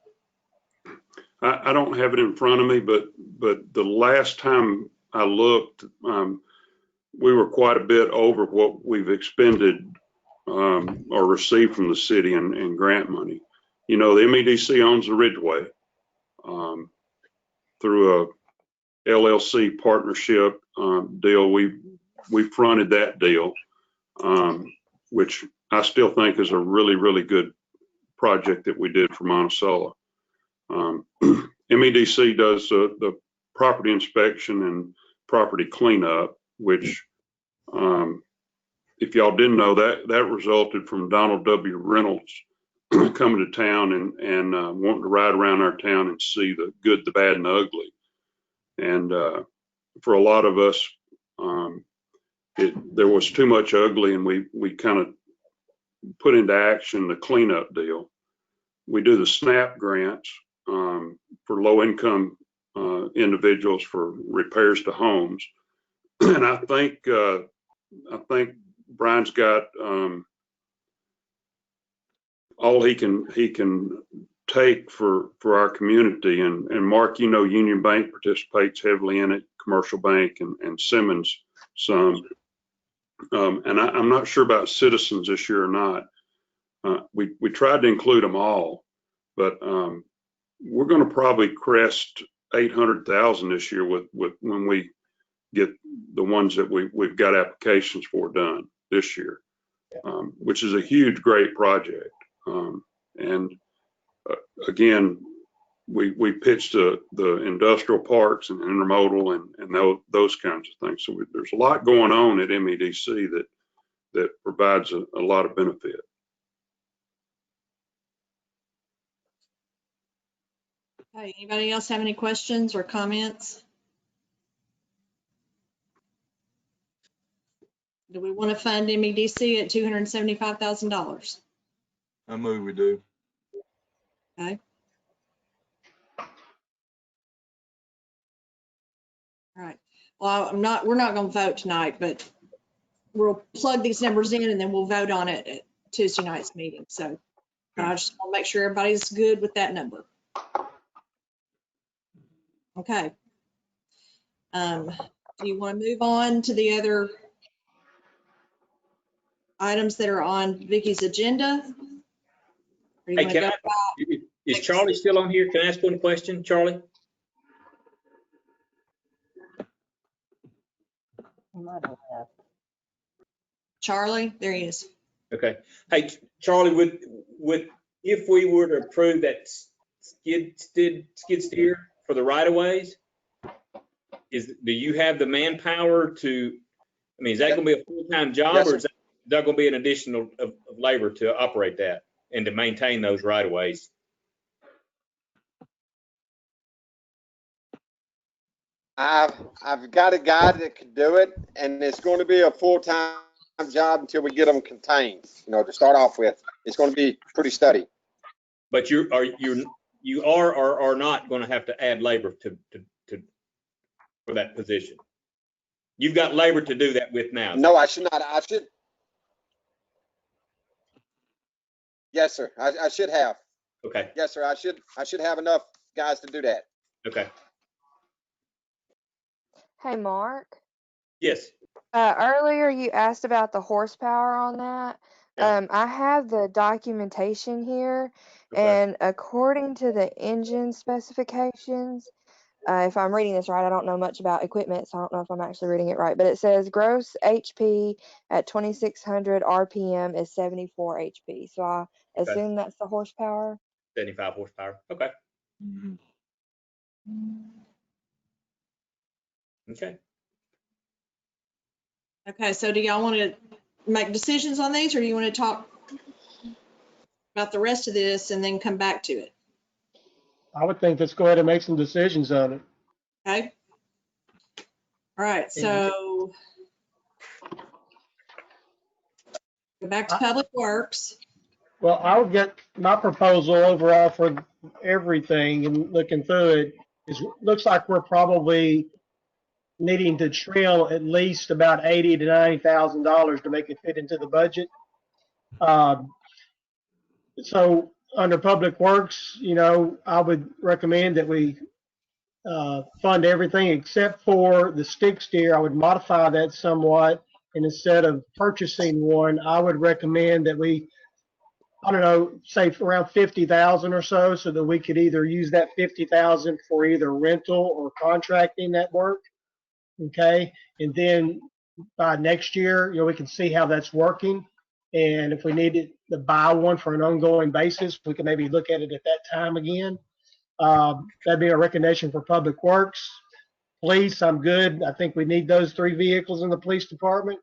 I don't have it in front of me, but the last time I looked, we were quite a bit over what we've expended or received from the city in grant money. You know, the MEDC owns the Ridgeway through a LLC partnership deal. We fronted that deal, which I still think is a really, really good project that we did for Monticello. MEDC does the property inspection and property cleanup, which if y'all didn't know, that resulted from Donald W. Reynolds coming to town and wanting to ride around our town and see the good, the bad, and the ugly. And for a lot of us, there was too much ugly, and we kind of put into action the cleanup deal. We do the SNAP grants for low-income individuals for repairs to homes, and I think Brian's got all he can take for our community. And Mark, you know, Union Bank participates heavily in it, Commercial Bank and Simmons some. And I'm not sure about Citizens this year or not. We tried to include them all, but we're going to probably crest 800,000 this year with when we get the ones that we've got applications for done this year, which is a huge, great project. And again, we pitched the industrial parks and intermodal and those kinds of things. So there's a lot going on at MEDC that provides a lot of benefit. Okay, anybody else have any questions or comments? Do we want to fund MEDC at $275,000? I move we do. Okay. All right. Well, we're not going to vote tonight, but we'll plug these numbers in and then we'll vote on it at Tuesday night's meeting. So I just want to make sure everybody's good with that number. Okay. Do you want to move on to the other items that are on Vicki's agenda? Or you Hey, want to go is Charlie still on here? Can I ask one question, Charlie? Charlie? There he is. Okay. Hey, Charlie, if we were to approve that skid steer for the right of ways, do you have the manpower to, I mean, is that going to be a full-time job, or is that going to be an additional of labor to operate that? and to maintain those right of ways. I've got a guy that can do it, and it's going to be a full-time job until we get them contained. You know, to start off with, it's going to be pretty steady. But you are or are not going to have to add labor to for that position. You've got labor to do that with now. No, I should not. I should. Yes, sir. I should have. Okay. Yes, sir. I should have enough guys to do that. Okay. Hey, Mark. Yes. Earlier you asked about the horsepower on that. Yeah. I have the documentation here, Okay. and according to the engine specifications, if I'm reading this right, I don't know much about equipment, so I don't know if I'm actually reading it right, but it says gross HP at 2600 RPM is 74 HP. So I Okay. assume that's the horsepower. 75 horsepower. Okay. Okay. Okay, so do y'all want to make decisions on these, or do you want to talk about the rest of this and then come back to it? I would think let's go ahead and make some decisions on it. Okay. All right, so go back to Public Works. Well, I'll get my proposal overall for everything, and looking through it, looks like we're probably needing to trim at least about $80,000 to $90,000 to make it fit into the budget. So under Public Works, you know, I would recommend that we fund everything except for the stick steer. I would modify that somewhat, and instead of purchasing one, I would recommend that we, I don't know, say around 50,000 or so that we could either use that 50,000 for either rental or contracting that work. Okay. And then by next year, you know, we can see how that's working. And if we needed to buy one for an ongoing basis, we can maybe look at it at that time again. That'd be a recommendation for Public Works. Police, I'm good. I think we need those 3 vehicles in the police department.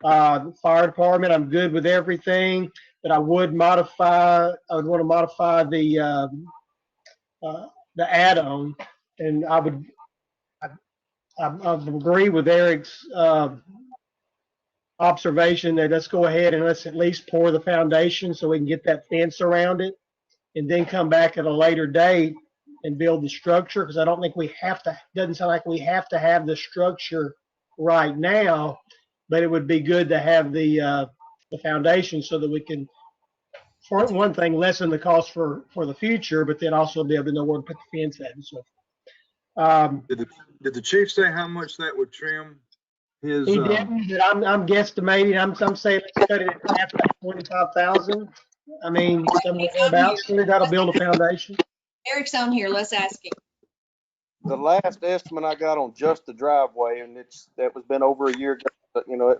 Fire department, I'm good with everything, but I would want to modify the add-on, and I agree with Eric's observation that let's go ahead and let's at least pour the foundation so we can get that fence around it, and then come back at a later date and build the structure, because I don't think we have to, doesn't sound like we have to have the structure right now, but it would be good to have the foundation so that we can, for one thing, lessen the cost for the future, but then also be able to know where to put the fence at and so forth. Did the chief say how much that would trim his? He didn't, but I'm guesstimating, I'm saying let's cut it in half at 25,000. I mean, somewhere about, so that'll build a foundation. Eric's on here, let's ask him. The last estimate I got on just the driveway, and that was been over a year ago, but, you know,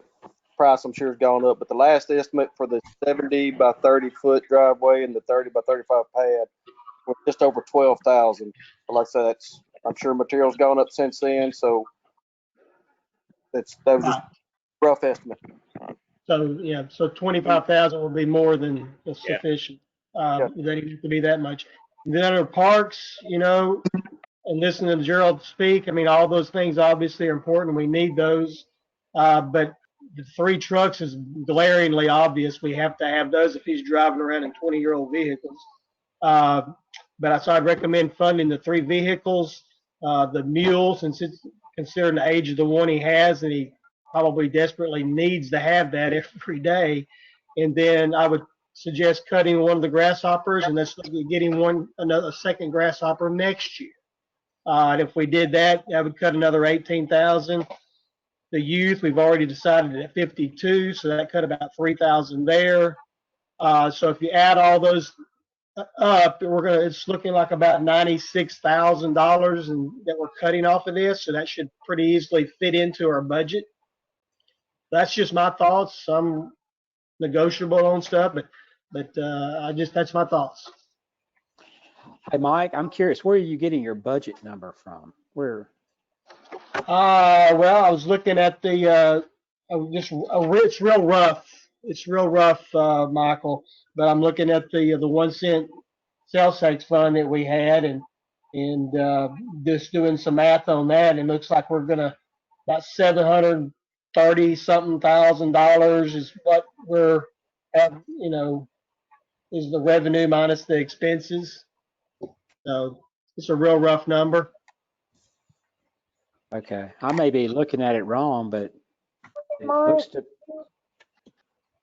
price I'm sure has gone up, but the last estimate for the 70 by 30 foot driveway and the 30 by 35 pad was just over 12,000. But like I said, I'm sure material's gone up since then, so that was just a rough estimate. So yeah, so 25,000 will be more than sufficient. Yeah. It doesn't have to be that much. And then under parks, you know, and listening to Gerald speak, I mean, all those things obviously are important. We need those, but the 3 trucks is glaringly obvious. We have to have those if he's driving around in 20-year-old vehicles. So I'd recommend funding the 3 vehicles, the mule, since it's considering the age of the one he has, and he probably desperately needs to have that every day. And then I would suggest cutting one of the grasshoppers, and let's look at getting a second grasshopper next year. And if we did that, that would cut another 18,000. The youth, we've already decided at 52, so that cut about 3,000 there. So if you add all those up, it's looking like about $96,000 and that we're cutting off of this. So that should pretty easily fit into our budget. That's just my thoughts. Some negotiable on stuff, but that's my thoughts. Hey, Mike, I'm curious, where are you getting your budget number from? Where? Well, I was looking at it's real rough. it's real rough, Michael, but I'm looking at the 1 cent sales tax fund that we had and just doing some math on that. And it looks like we're gonna about $730-something thousand is what we're at, is the revenue minus the expenses. So it's a real rough number. Okay, I may be looking at it wrong, but it Mike,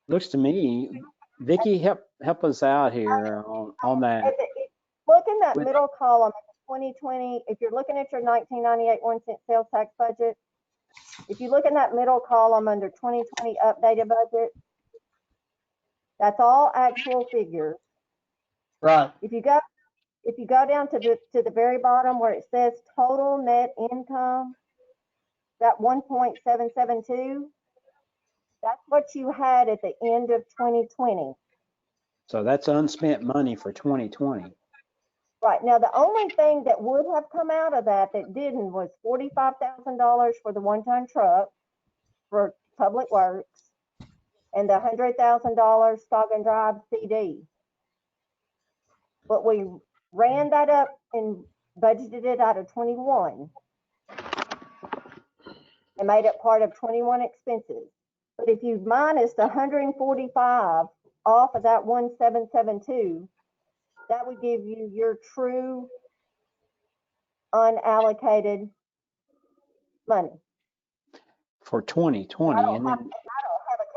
looks to me, Vicky, help us out here on that. look in that With- middle column, 2020, if you're looking at your 1998 1 cent sales tax budget, if you look in that middle column under 2020 updated budget, that's all actual figures. Right. If you go down to the very bottom where it says total net income, that 1.772, that's what you had at the end of 2020. So that's unspent money for 2020. Right. Now, the only thing that would have come out of that didn't was $45,000 for the one-ton truck for Public Works and the $100,000 Stock and Drive CD. But we ran that up and budgeted it out of 21 and made it part of 21 expenses. But if you minus the 145 off of that 1772, that would give you your true unallocated money. For 2020, I don't have a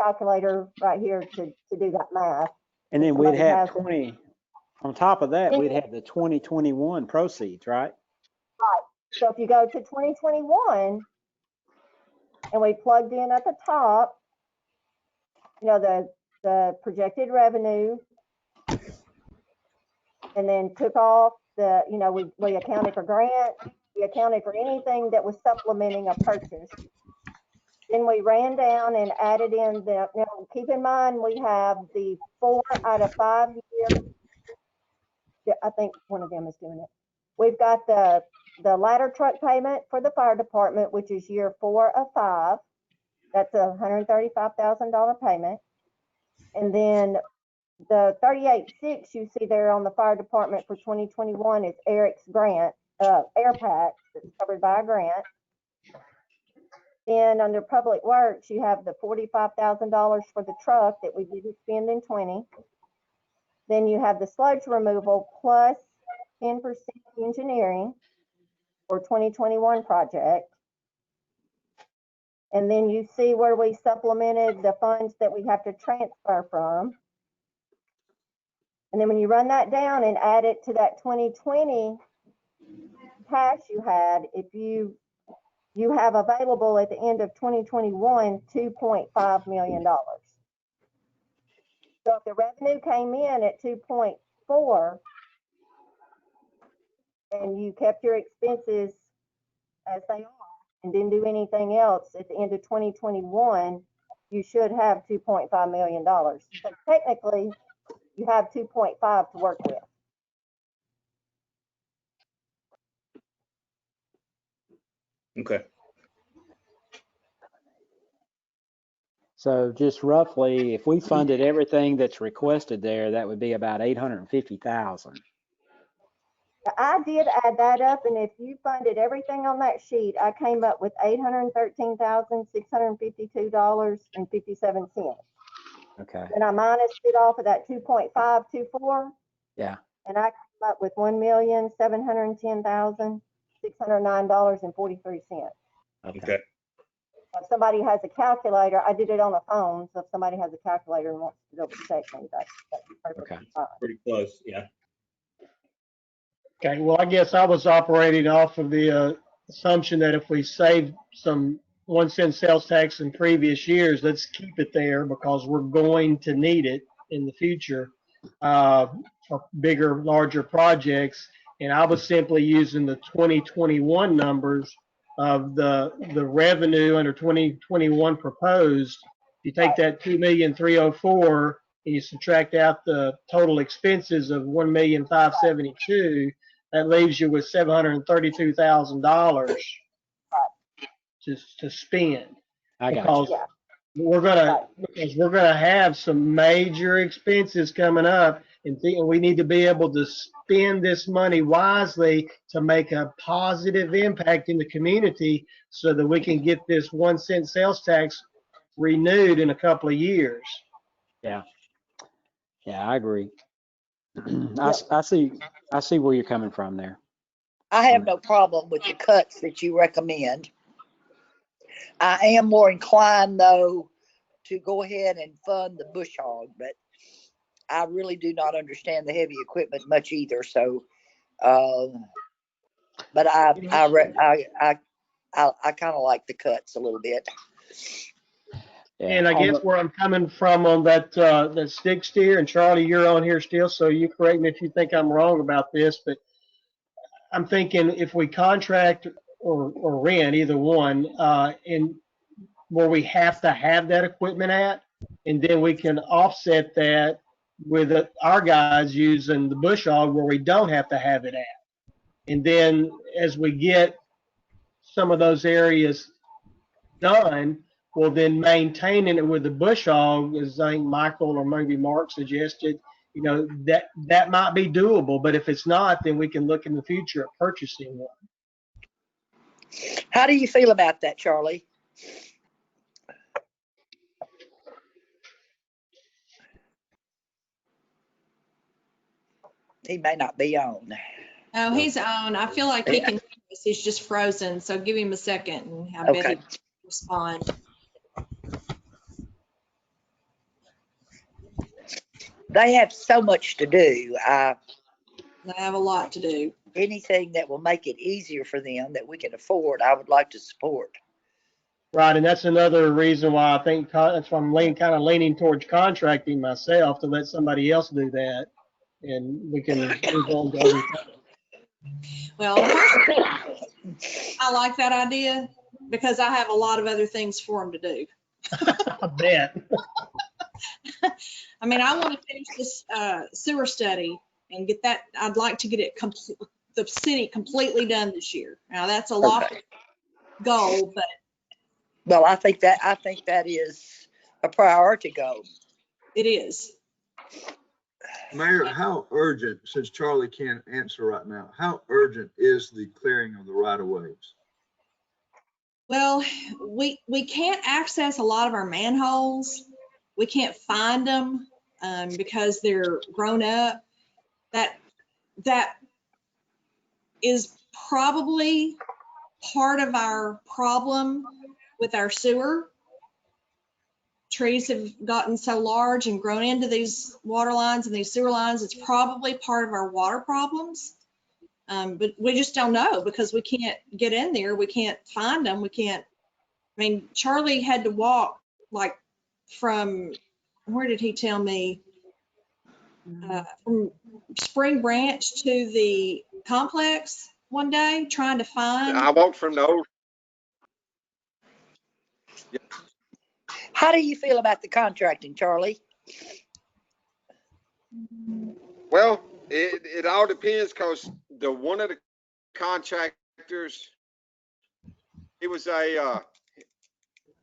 calculator right here to do that math. and then we'd Somebody have has it. 20, on top of that, we'd have the 2021 proceeds, right? Right. So if you go to 2021 and we plugged in at the top, the projected revenue, and then took off we accounted for grants, we accounted for anything that was supplementing a purchase. Then we ran down and added in now keep in mind we have the 4 out of 5 years. I think one of them is doing it. We've got the ladder truck payment for the fire department, which is year 4 of 5. That's a $135,000 payment. And then the 38.6 you see there on the fire department for 2021 is Eric's grant, air packs that's covered by a grant. Then under Public Works, you have the $45,000 for the truck that we didn't spend in 20. Then you have the sludge removal plus 10% engineering for 2021 project. And then you see where we supplemented the funds that we have to transfer from. And then when you run that down and add it to that 2020 cash you had, if you have available at the end of 2021, $2.5 million. So if the revenue came in at 2.4 and you kept your expenses as they are and didn't do anything else at the end of 2021, you should have $2.5 million. So technically, you have 2.5 to work with. Okay. So just roughly, if we funded everything that's requested there, that would be about 850,000. I did add that up, and if you funded everything on that sheet, I came up with $813,652.57. Okay. And I minused it off of that 2.524. Yeah. And I came up with $1,710,609.43. Okay. If somebody has a calculator, I did it on the phone, so if somebody has a calculator and wants to double check me, that's perfectly fine. Pretty close, yeah. Okay, well, I guess I was operating off of the assumption that if we save some 1 cent sales tax in previous years, let's keep it there because we're going to need it in the future for bigger, larger projects. And I was simply using the 2021 numbers of the revenue under 2021 proposed. You take that 2,304,000 and you subtract out the total expenses of 1,572,000. That leaves you with $732,000 to spend. I got Because you. Because we're gonna have some major expenses coming up, and we need to be able to spend this money wisely to make a positive impact in the community so that we can get this 1 cent sales tax renewed in a couple of years. Yeah. Yeah, I agree. I see where you're coming from there. I have no problem with the cuts that you recommend. I am more inclined, though, to go ahead and fund the bush hog, but I really do not understand the heavy equipment much either. So, but I kind of like the cuts a little bit. Yeah. And I guess where I'm coming from on that that stick steer, and Charlie, you're on here still, so you correct me if you think I'm wrong about this, but I'm thinking if we contract or rent, either one, and where we have to have that equipment at, and then we can offset that with our guys using the bush hog where we don't have to have it at. And then as we get some of those areas done, well, then maintaining it with the bush hog, as I think Michael or maybe Mark suggested, that might be doable. But if it's not, then we can look in the future at purchasing one. How do you feel about that, Charlie? He may not be on. Oh, he's on. I feel like he can hear us. He's just frozen. So give him a second and I bet he'll respond. They have so much to do. They have a lot to do. Anything that will make it easier for them that we can afford, I would like to support. Right, and that's another reason why I think that's why I'm kind of leaning towards contracting myself to let somebody else do that, and we can move on to other things. Well, I like that idea because I have a lot of other things for him to do. I bet. I mean, I want to finish this sewer study and get that. I'd like to get it the city completely done this year. Now that's a lofty goal, but well, I think that is a priority goal. It is. Mayor, how urgent, since Charlie can't answer right now, how urgent is the clearing of the right of ways? Well, we can't access a lot of our manholes. We can't find them because they're grown up. That is probably part of our problem with our sewer. Trees have gotten so large and grown into these water lines and these sewer lines. It's probably part of our water problems. But we just don't know because we can't get in there. We can't find them. I mean, Charlie had to walk like from, where did he tell me? From Spring Branch to the complex one day trying to find. I walked from the old. How do you feel about the contracting, Charlie? Well, it all depends because one of the contractors, he was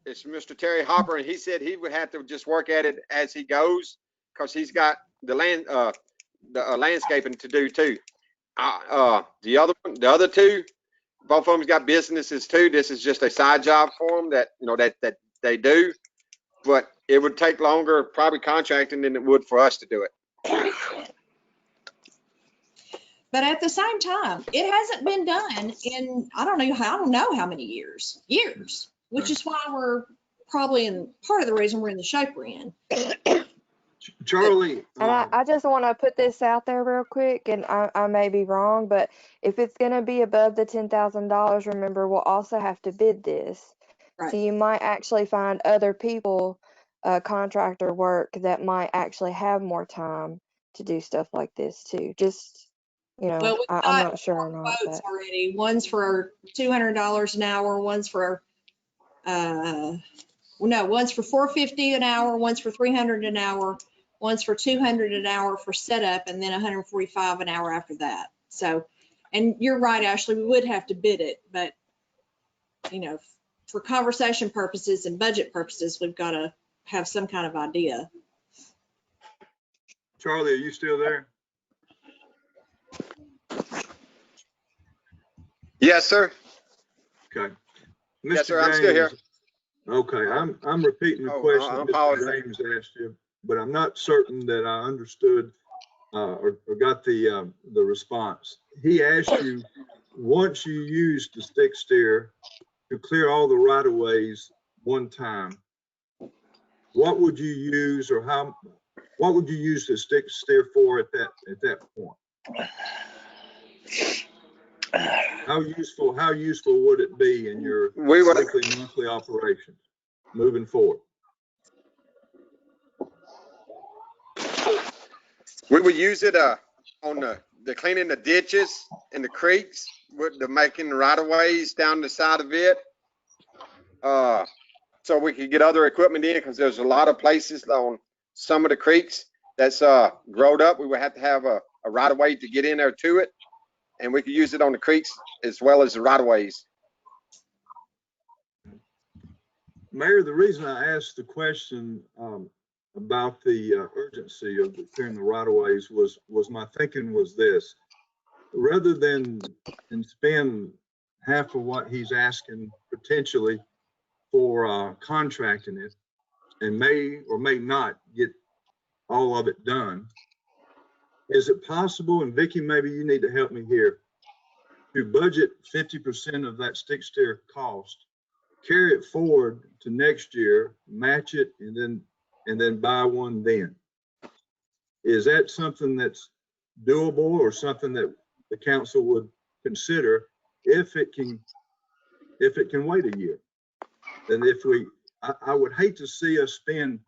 it's Mr. Terry Hopper, and he said he would have to just work at it as he goes because he's got the landscaping to do too. The other two, both of them's got businesses too. This is just a side job for them that that they do, but it would take longer probably contracting than it would for us to do it. But at the same time, it hasn't been done in I don't know how many years, which is why we're probably part of the reason we're in the shape we're in. Charlie. And I just want to put this out there real quick, and I may be wrong, but if it's going to be above the $10,000, remember, we'll also have to bid this. Right. So you might actually find other people, contractor work that might actually have more time to do stuff like this too. Just, Well, I'm not sure or not. Quotes already. One's for $200 an hour. One's for one's for $450 an hour. One's for $300 an hour. One's for $200 an hour for setup, and then $145 an hour after that. So, and you're right, Ashley, we would have to bid it, but for conversation purposes and budget purposes, we've got to have some kind of idea. Charlie, are you still there? Yes, sir. Okay. Yes, Mr. sir. I'm still here. James, okay, I'm repeating the Oh, question I that apologize. Mr. James asked you, but I'm not certain that I understood or got the response. He asked you, once you use the stick steer to clear all the right of ways one time, what would you use, or what would you use the stick steer for at that point? How useful would it be in your weekly, monthly operations moving forward? We would use it on the cleaning the ditches and the creeks, with the making the right of ways down the side of it. So we could get other equipment in, because there's a lot of places on some of the creeks that's growed up. We would have to have a right of way to get in there to it, and we could use it on the creeks as well as the right of ways. Mayor, the reason I asked the question about the urgency of clearing the right of ways was my thinking was this: rather than spend half of what he's asking potentially for contracting it, and may or may not get all of it done, is it possible, and Vicki, maybe you need to help me here, to budget 50% of that stick steer cost, carry it forward to next year, match it, and then buy one then? Is that something that's doable, or something that the council would consider if it can wait a year? And I would hate to see us spend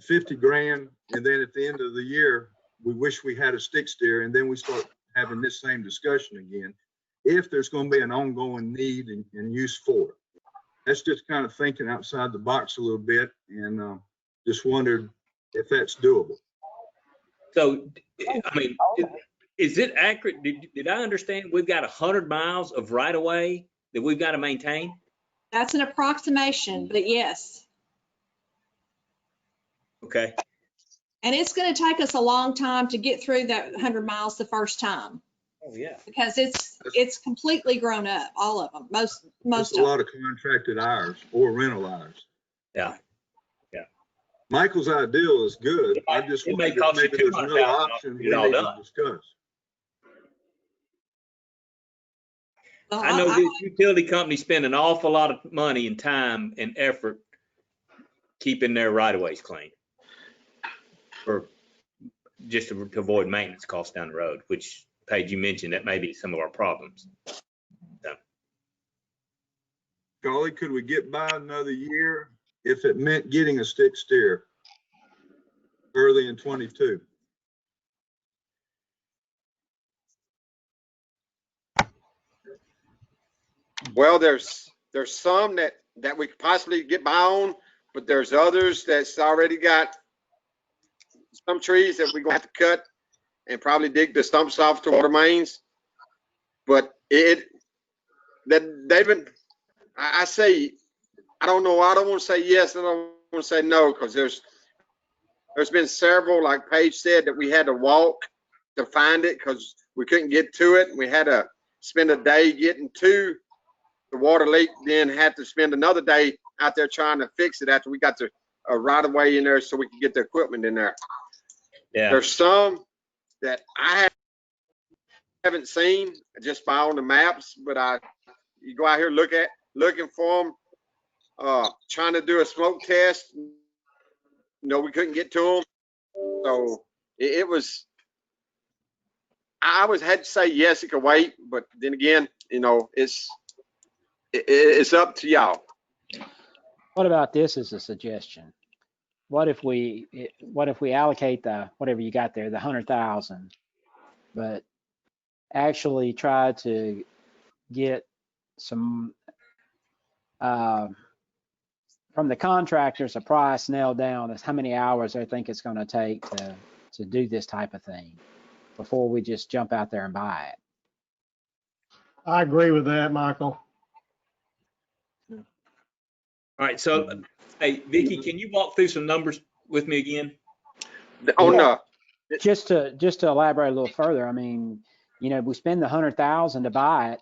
50 grand and then at the end of the year we wish we had a stick steer, and then we start having this same discussion again, if there's going to be an ongoing need and use for it. That's just kind of thinking outside the box a little bit, and just wondered if that's doable. So, I mean, is it accurate? Did I understand we've got 100 miles of right of way that we've got to maintain? That's an approximation, but yes. Okay. And it's going to take us a long time to get through that 100 miles the first time. Oh, yeah. Because it's completely grown up, all of them, most That's of a them. lot of contracted hours or rental hours. Yeah. Yeah. Michael's ideal is good. I just It may wondered if cost you maybe there's another $200,000 option to we get it all need to done. discuss. I know this utility company spend an awful lot of money and time and effort keeping their right of ways clean, or just to avoid maintenance costs down the road, which Paige, you mentioned that may be some of our problems. So. Charlie, could we get by another year if it meant getting a stick steer early in 22? Well, there's some that we could possibly get by on, but there's others that's already got some trees that we're gonna have to cut and probably dig the stumps off to water mains. But I say, I don't know. I don't want to say yes, and I don't want to say no, because there's been several, like Paige said, that we had to walk to find it because we couldn't get to it. We had to spend a day getting to the water leak, then had to spend another day out there trying to fix it after we got the right of way in there so we could get the equipment in there. Yeah. There's some that I haven't seen just by on the maps, but you go out here looking for them, trying to do a smoke test. We couldn't get to them. So it was, I had to say yes, it could wait, but then again, it's up to y'all. What about this as a suggestion? What if we allocate the, whatever you got there, the 100,000, but actually try to get some from the contractors a price nailed down as how many hours they think it's going to take to do this type of thing before we just jump out there and buy it. I agree with that, Michael. All right, so, hey, Vicky, can you walk through some numbers with me again? On Yes. Just to elaborate a little further, I mean, you know, we spend the 100,000 to buy it.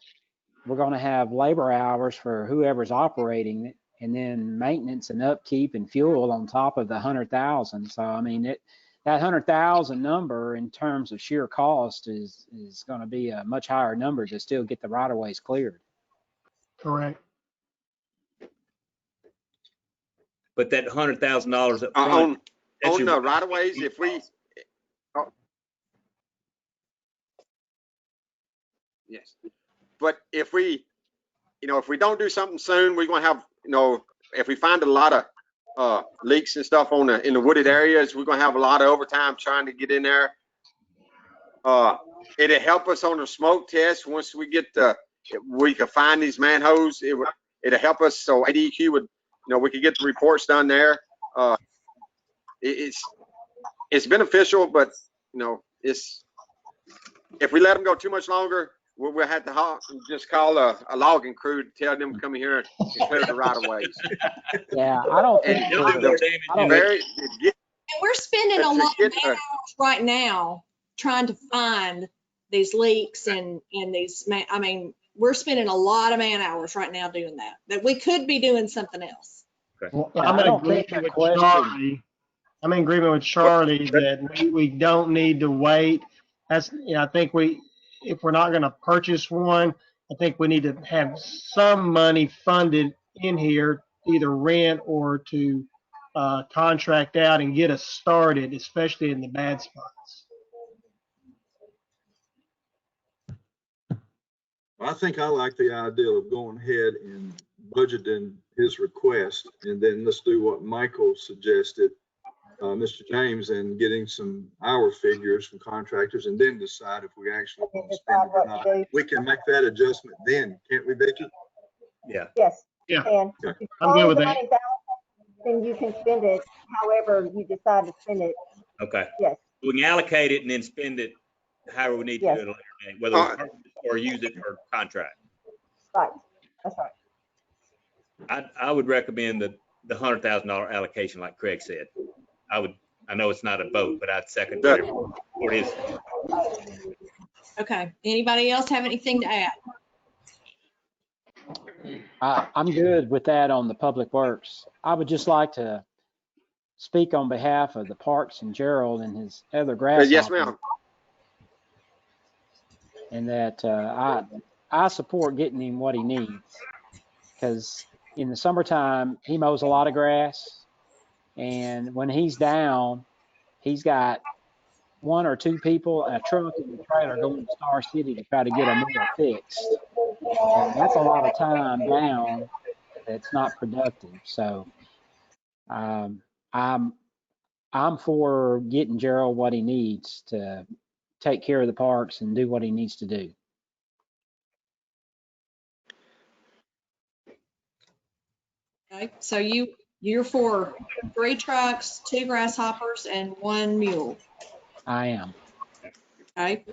We're going to have labor hours for whoever's operating it, and then maintenance and upkeep and fuel on top of the 100,000. So I mean, that 100,000 number in terms of sheer cost is going to be a much higher number to still get the right of ways cleared. Correct. But that $100,000 up front, on that's your the right of ways, if we, yes, but if we, if we don't do something soon, we're gonna have, if we find a lot of leaks and stuff in the wooded areas, we're gonna have a lot of overtime trying to get in there. It'll help us on the smoke test once we get we can find these manholes. It'll help us, so ADQ would, we could get the reports done there. It's beneficial, but if we let them go too much longer, we'll have to just call a logging crew to tell them to come here and clear the right of ways. Yeah, I don't think. We're spending a lot of man hours right now trying to find these leaks and these. I mean, we're spending a lot of man hours right now doing that we could be doing something else. Well, I'm in agreement with Charlie. I'm in agreement with Charlie that we don't need to wait. I think if we're not going to purchase one, I think we need to have some money funded in here, either rent or to contract out and get us started, especially in the bad spots. I think I like the idea of going ahead and budgeting his request, and then let's do what Michael suggested, Mr. James, and getting some hour figures from contractors, and then decide if we actually want to spend it or not. We can make that adjustment then, can't we, Vicky? Yeah. Yes. Yeah. And Okay. I'm good with that. Then you can spend it however you decide to spend it. Okay. Yes. We can allocate it and then spend it however we need to do it at a later date, whether it's or use it for contract. Right. That's right. I would recommend the $100,000 allocation, like Craig said. I know it's not a vote, but I'd second whatever it is. Okay. Anybody else have anything to add? I'm good with that on the public works. I would just like to speak on behalf of the parks and Gerald and his other grass. Yes, ma'am. And that I support getting him what he needs, because in the summertime he mows a lot of grass, and when he's down, he's got 1 or 2 people, a truck and a trailer going to Star City to try to get a mower fixed. And that's a lot of time down that's not productive. So I'm for getting Gerald what he needs to take care of the parks and do what he needs to do. Okay, so you're for 3 trucks, 2 grasshoppers, and 1 mule. I am. Okay.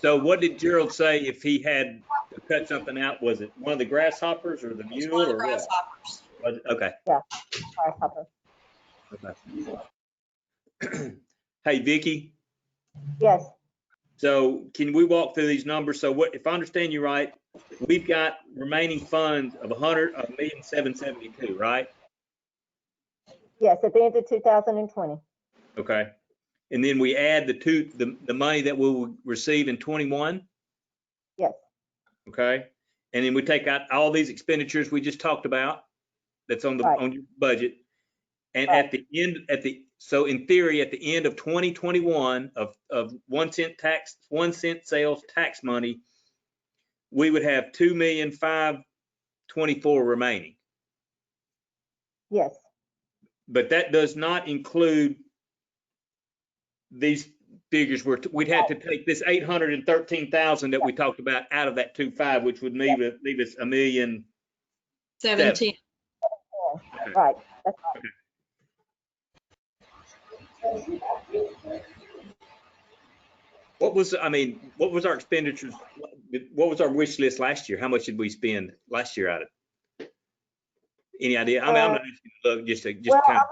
So what did Gerald say if he had to cut something out? Was it one of the grasshoppers or the mule or grasshoppers? What? Okay. Yeah, grasshopper. Okay. Hey, Vicky. Yes. So can we walk through these numbers? So what, if I understand you right, we've got remaining funds of $100,772,000, right? Yes, at the end of 2020. Okay. And then we add the money that we'll receive in 21. Yes. Okay. And then we take out all these expenditures we just talked about. That's on on your budget. And at the end, so in theory, at the end of 2021 of 1 cent sales tax money, we would have $2,524,000 remaining. Yes. But that does not include these figures. We'd have to take this 813,000 that we talked about out of that 2.5, which would leave us $1,017,000. Right. That's right. Okay. What was our expenditures? What was our wish list last year? How much did we spend last year out of it? Any idea? I mean, I'm not asking you to look, just Well, kind of,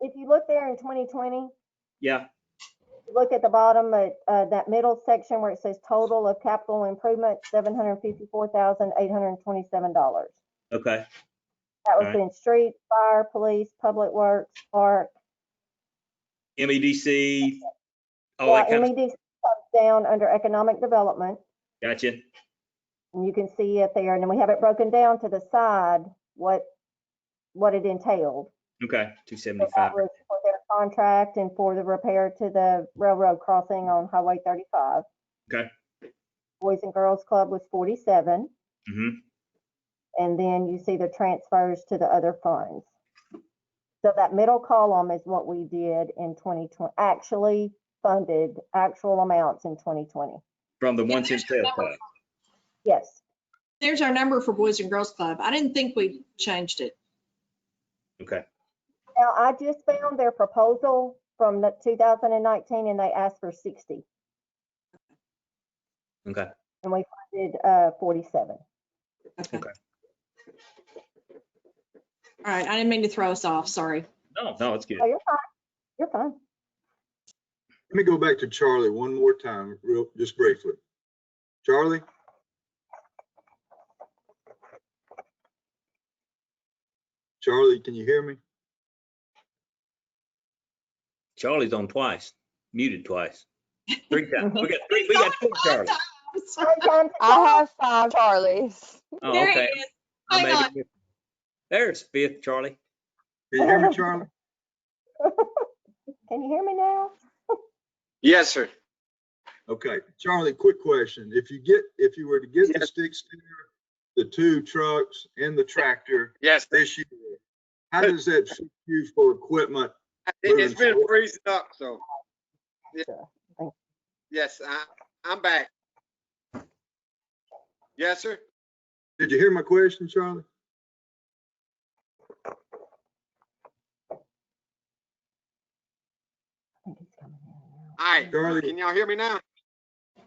if you look there in 2020, yeah, look at the bottom at that middle section where it says total of capital improvement, $754,827. okay. That was All right. in street, fire, police, public works, park. MEDC, all Yeah, that kind of, MEDC comes down under economic development, gotcha. and you can see it there. And then we have it broken down to the side what it entailed. Okay, So 275. that was for their contract and for the repair to the railroad crossing on Highway 35. Okay. Boys and Girls Club was 47. Mm-hmm. And then you see the transfers to the other funds. So that middle column is what we did in 2020, actually funded actual amounts in 2020. From the 1 cent sales tax. Yes. There's our number for Boys and Girls Club. I didn't think we changed it. Okay. Now, I just found their proposal from the 2019 and they asked for 60. Okay. And we funded 47. Okay. Okay. All right. I didn't mean to throw us off. Sorry. No, it's good. Oh, you're fine. You're fine. Let me go back to Charlie one more time, just briefly. Charlie? Charlie, can you hear me? Charlie's on twice, muted twice. 3 times. We got 4 Charlies. I have 5 Charlies. Oh, There he okay. is. I Hang may on. be- There's 5th Charlie. Can you hear me, Charlie? Can you hear me now? Yes, sir. Okay, Charlie, quick question. If you were to get the stick steer, the 2 trucks and the tractor Yes. this year, how does that fit you for equipment? It's been freezing up, so. Sure. Yes, I'm back. Yes, sir. Did you hear my question, Charlie? All right. Charlie. Can y'all hear me now?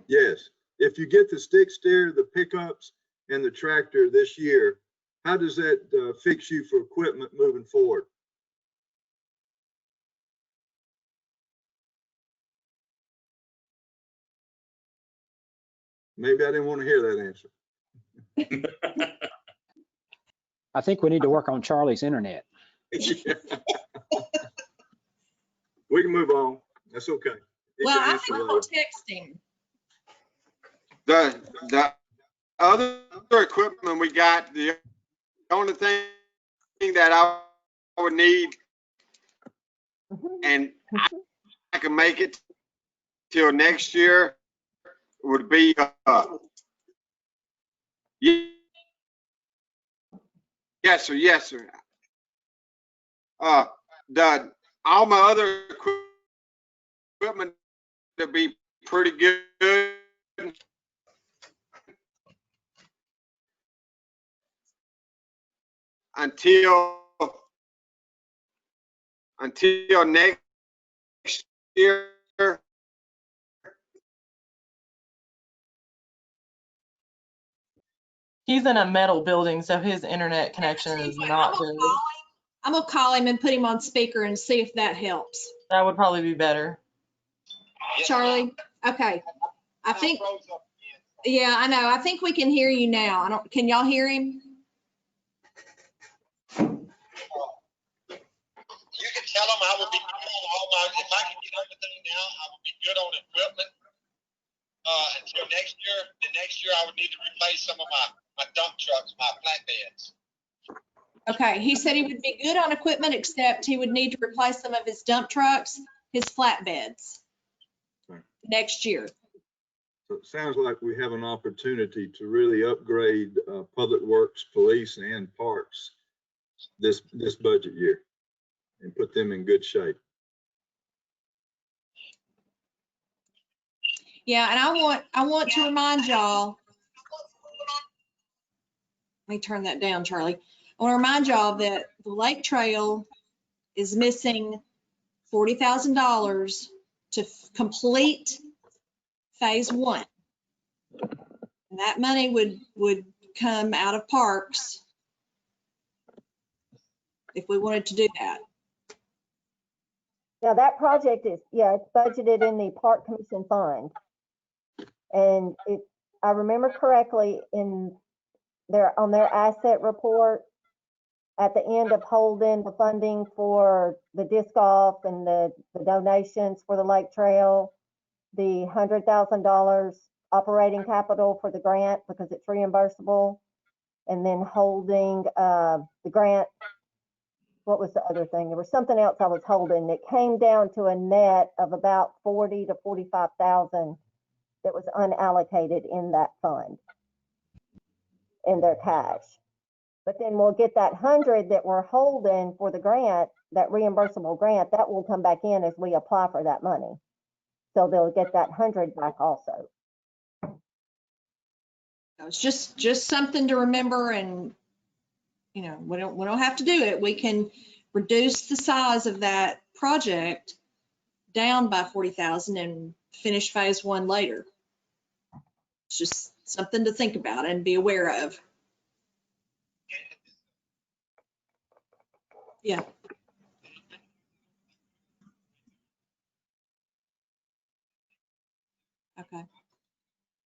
Yes. If you get the stick steer, the pickups, and the tractor this year, how does that fix you for equipment moving forward? Maybe I didn't want to hear that answer. I think we need to work on Charlie's internet. We can move on. That's okay. Well, I think I'll text him. The other equipment we got, the only thing that I would need, and I can make it till next year, would be yes, sir. Yes, sir. All my other equipment to be pretty good. Until next year. He's in a metal building, so his internet connection is not good. I'm gonna call him and put him on speaker and see if that helps. That would probably be better. Charlie, okay. I think, yeah, I know. I think we can hear you now. Can y'all hear him? You can tell them I would be good on all my, if I can get everything now, I would be good on equipment. Until next year, the next year I would need to replace some of my dump trucks, my flatbeds. Okay, he said he would be good on equipment, except he would need to replace some of his dump trucks, his flatbeds next year. So it sounds like we have an opportunity to really upgrade public works, police, and parks this budget year and put them in good shape. Yeah, and I want to remind y'all. Let me turn that down, Charlie. I want to remind y'all that the Lake Trail is missing $40,000 to complete phase 1. And that money would come out of parks if we wanted to do that. Now that project is, yeah, it's budgeted in the Park Commission fund. And it, I remember correctly in their, on their asset report, at the end of holding the funding for the disc golf and the donations for the lake trail, the $100,000 operating capital for the grant because it's reimbursable, and then holding the grant. What was the other thing? There was something else I was holding that came down to a net of about 40 to 45,000 that was unallocated in that fund in their cash. But then we'll get that 100 that we're holding for the grant, that reimbursable grant, that will come back in as we apply for that money. So they'll get that 100 back also. It's just something to remember, and you know, we don't have to do it. We can reduce the size of that project down by 40,000 and finish phase one later. It's just something to think about and be aware of. Yeah. Okay.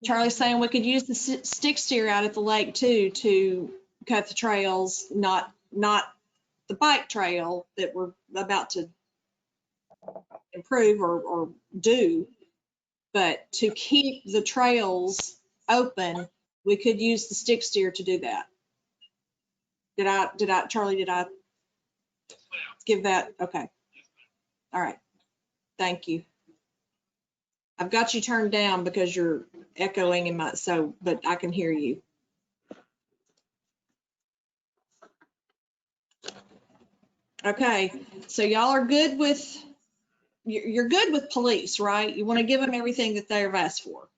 Charlie's saying we could use the stick steer out at the lake too to cut the trails, not the bike trail that we're about to improve or do, but to keep the trails open, we could use the stick steer to do that. Charlie, did I give that? Okay. All right. Thank you. I've got you turned down because you're echoing in my, but I can hear you. Okay, so y'all are good with, you're good with police, right? You want to give them everything that they've asked for.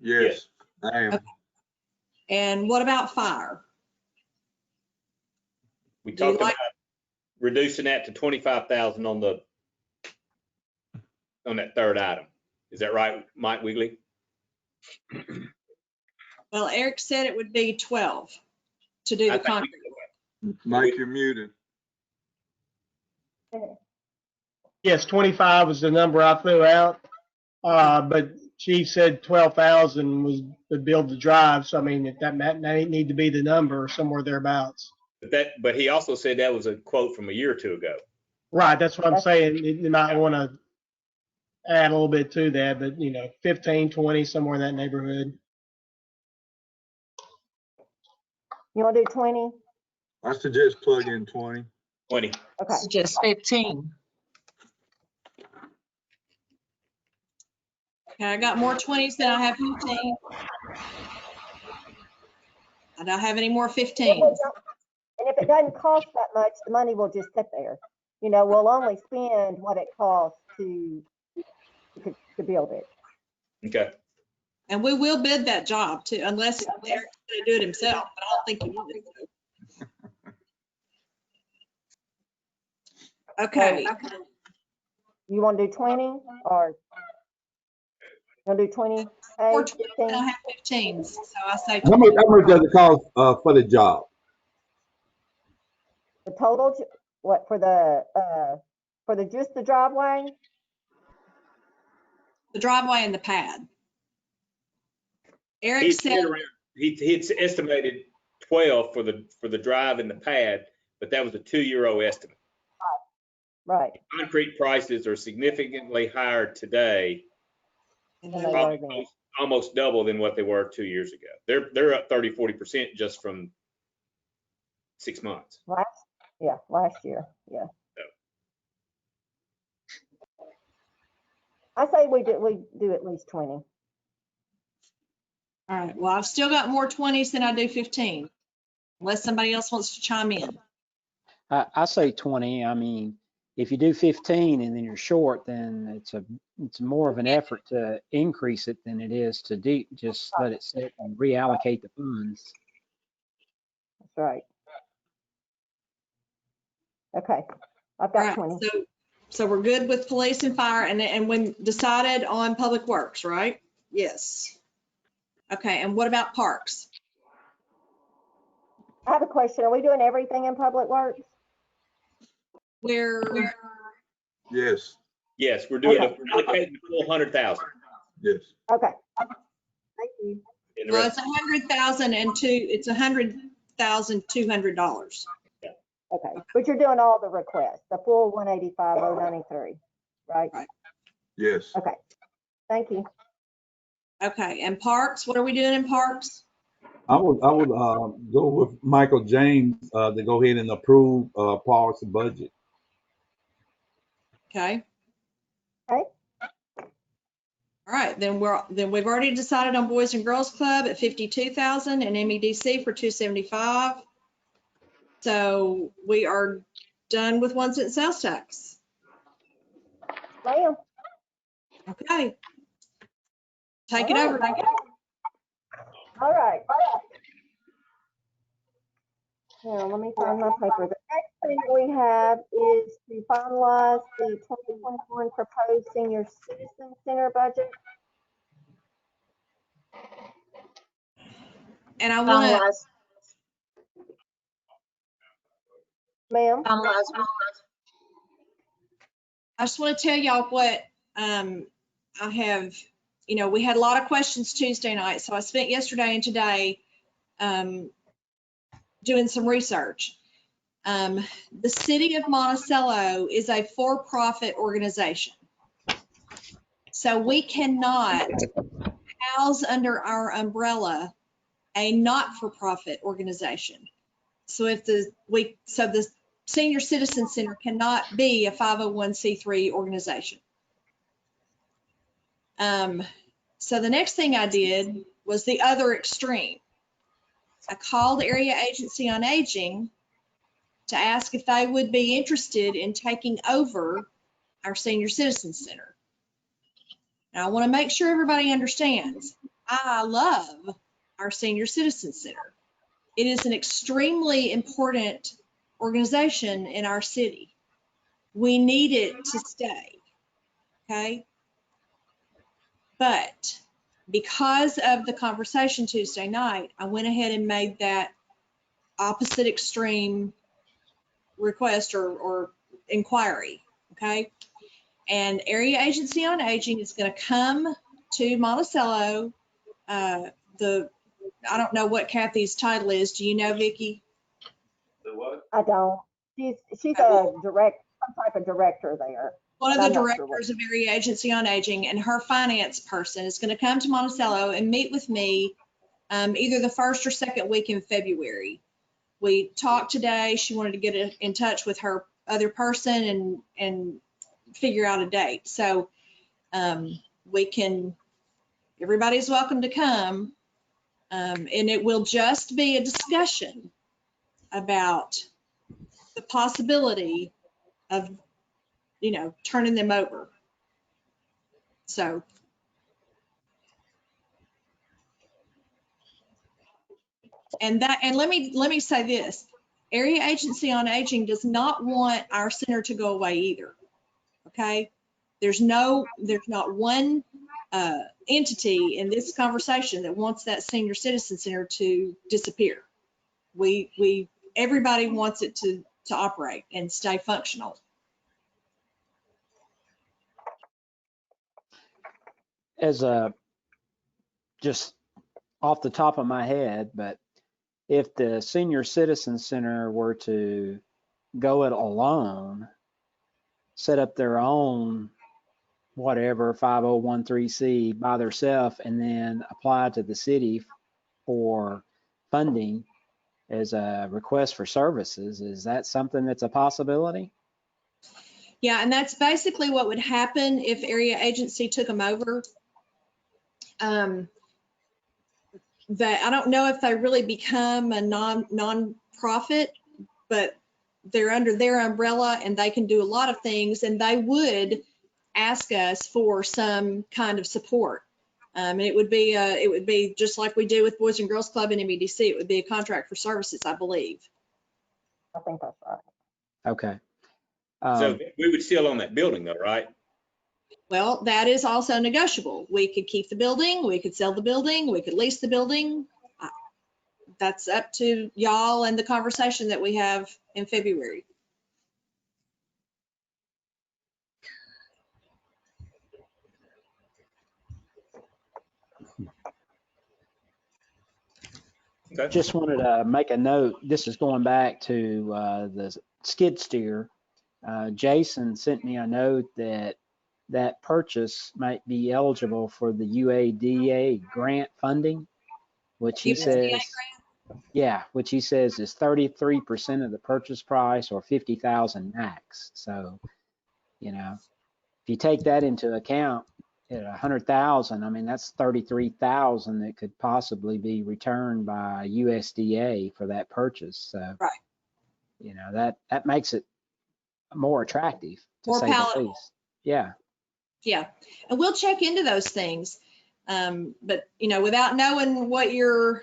Yes, I am. Okay. And what about fire? We talked about reducing that to 25,000 on that third item. Is that right, Mike Wiggly? Well, Eric said it would be 12 to do the contract. Mike, you're muted. Yes, 25 was the number I threw out. But Chief said 12,000 was to build the drive. So I mean, that may need to be the number somewhere thereabouts. But he also said that was a quote from a year or two ago. Right. That's what I'm saying. You might want to add a little bit to that, but you know, 15, 20, somewhere in that neighborhood. You want to do 20? I suggest plug in 20. 20. Okay. Just 15. Okay, I got more 20s than I have 15. I don't have any more 15s. And if it doesn't cost that much, the money will just sit there. You know, we'll only spend what it costs to build it. Okay. And we will bid that job too, unless Eric's going to do it himself, but I don't think he would. Okay. You want to do 20 or you want to do 20? Hey, Or 20, I don't have 15s, so I say How 20. much does it cost for the job? The total, what, for the just the driveway? The driveway and the pad. Eric said He'd estimated 12 for the drive and the pad, but that was a €2 estimate. Right. Concrete prices are significantly higher today, almost double than what they were 2 years ago. They're up 30-40% just from 6 months. Last year. Yeah. I say we do at least 20. All right. Well, I've still got more 20s than I do 15, unless somebody else wants to chime in. I say 20. I mean, if you do 15 and then you're short, then it's more of an effort to increase it than it is to just let it sit and reallocate the funds. That's right. Okay, I've got 20. So we're good with police and fire, and when decided on public works, right? Yes. Okay, and what about parks? I have a question. Are we doing everything in public works? Where, Yes, Yes, we're doing, Okay. we're allocating the full 100,000 yes. Okay. Thank you. in the well, rest. it's 100,000 and it's $100,200. Okay, but you're doing all the requests, the full 185,093, right? Right. Yes. Okay, thank you. Okay, and parks, what are we doing in parks? I would go with Michael James to go ahead and approve Parks budget. Okay. Okay. All right, then we've already decided on Boys and Girls Club at 52,000 and MEDC for 275. So we are done with 1 cent sales tax. Ma'am. Okay. Take it All over. right. All right. Now, let me find my paper. The next thing we have is to finalize the 2021 proposed senior citizen center budget. And I want to, Ma'am. I just want to tell y'all what I have, we had a lot of questions Tuesday night. So I spent yesterday and today doing some research. The city of Monticello is a for-profit organization. So we cannot house under our umbrella a not-for-profit organization. So the Senior Citizen Center cannot be a 501c3 organization. So the next thing I did was the other extreme. I called Area Agency on Aging to ask if they would be interested in taking over our Senior Citizen Center. Now, I want to make sure everybody understands, I love our Senior Citizen Center. It is an extremely important organization in our city. We need it to stay, okay? But because of the conversation Tuesday night, I went ahead and made that opposite extreme request or inquiry, okay? And Area Agency on Aging is going to come to Monticello. I don't know what Kathy's title is. Do you know, Vicki? The what? I don't. She's a some type of director there. One of the directors of Area Agency on Aging, and her finance person is going to come to Monticello and meet with me either the first or second week in February. We talked today. She wanted to get in touch with her other person and figure out a date. So everybody's welcome to come. And it will just be a discussion about the possibility of, turning them over. So. And let me say this, Area Agency on Aging does not want our center to go away either. Okay. There's not one entity in this conversation that wants that Senior Citizen Center to disappear. Everybody wants it to operate and stay functional. As just off the top of my head, but if the Senior Citizen Center were to go it alone, set up their own whatever 5013C by themselves, and then apply to the city for funding as a request for services, is that something that's a possibility? Yeah, and that's basically what would happen if Area Agency took them over. That I don't know if they really become a non-profit, but they're under their umbrella and they can do a lot of things, and they would ask us for some kind of support. And it would be just like we do with Boys and Girls Club and MEDC. It would be a contract for services, I believe. I think that's right. Okay. So we would still own that building though, right? Well, that is also negotiable. We could keep the building, we could sell the building, we could lease the building. That's up to y'all and the conversation that we have in February. Okay. Just wanted to make a note. This is going back to the skid steer. Jason sent me a note that that purchase might be eligible for the UADA grant funding, which he says, yeah, which he says is 33% of the purchase price or 50,000 max. So, you know, if you take that into account at 100,000, I mean, that's 33,000 that could possibly be returned by USDA for that purchase. So, Right. you know, that makes it more attractive, to More say the palatable. least. Yeah. Yeah. And we'll check into those things. But, you know, without knowing what your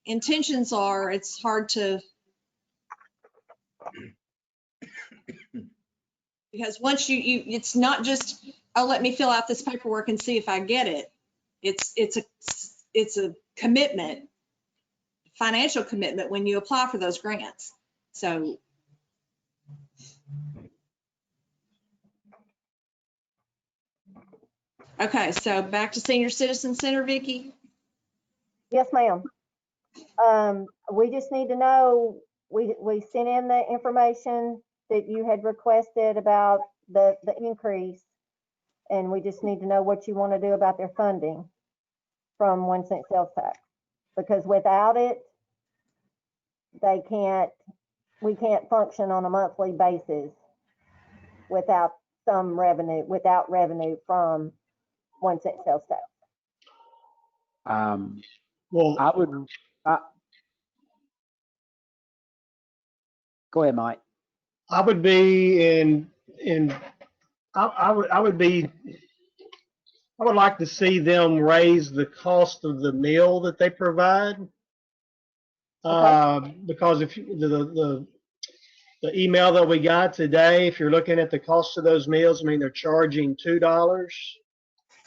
intentions are, it's hard to, because once you it's not just, oh, let me fill out this paperwork and see if I get it. It's a commitment, financial commitment when you apply for those grants. So okay, so back to Senior Citizen Center, Vicki. Yes, ma'am. We just need to know, we sent in the information that you had requested about the increase, and we just need to know what you want to do about their funding from 1 cent sales tax. Because without it, we can't function on a monthly basis without revenue from 1 cent sales tax. Well, go ahead, Mike. I would be I would like to see them raise the cost of the meal that they provide. Because if the email that we got today, if you're looking at the cost of those meals, I mean, they're charging $2,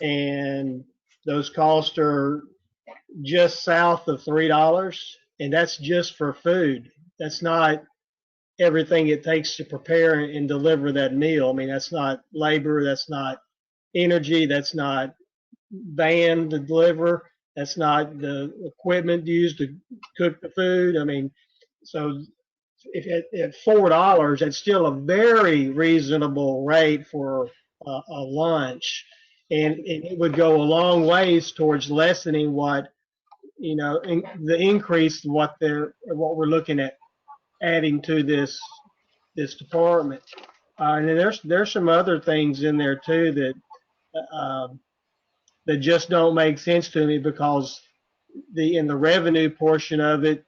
and those costs are just south of $3, and that's just for food. That's not everything it takes to prepare and deliver that meal. I mean, that's not labor, that's not energy, that's not van to deliver, that's not the equipment used to cook the food. I mean, so if at $4, that's still a very reasonable rate for a lunch, and it would go a long ways towards lessening what, you know, the increase what we're looking at adding to this department. And then there's some other things in there too that just don't make sense to me, because in the revenue portion of it,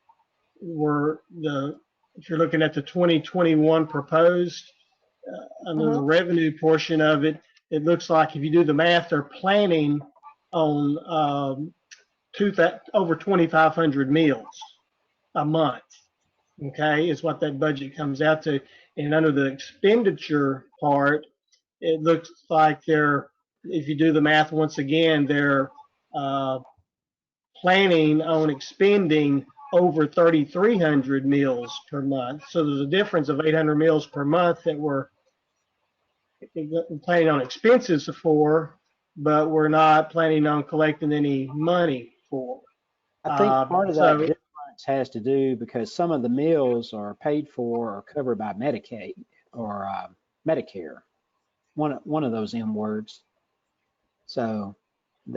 if you're looking at the 2021 proposed, under the revenue portion of it, it looks like if you do the math, they're planning on over 2,500 meals a month. Okay, is what that budget comes out to. And under the expenditure part, it looks like if you do the math once again, they're planning on expending over 3,300 meals per month. So there's a difference of 800 meals per month that we're planning on expenses for, but we're not planning on collecting any money for. I think part of that difference has to do because some of the meals are paid for or covered by Medicaid or Medicare, one of those M words. So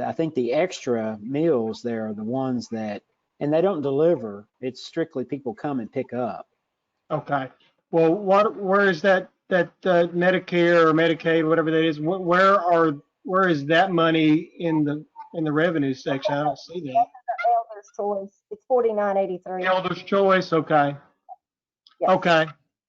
I think the extra meals there are the ones that, and they don't deliver. It's strictly people come and pick up. Okay. Well, where is that Medicare or Medicaid, whatever that is? Where is that money in the revenue section? I don't see that. Elder's choice. It's $49.83. Elder's choice. Okay. Yes. Okay.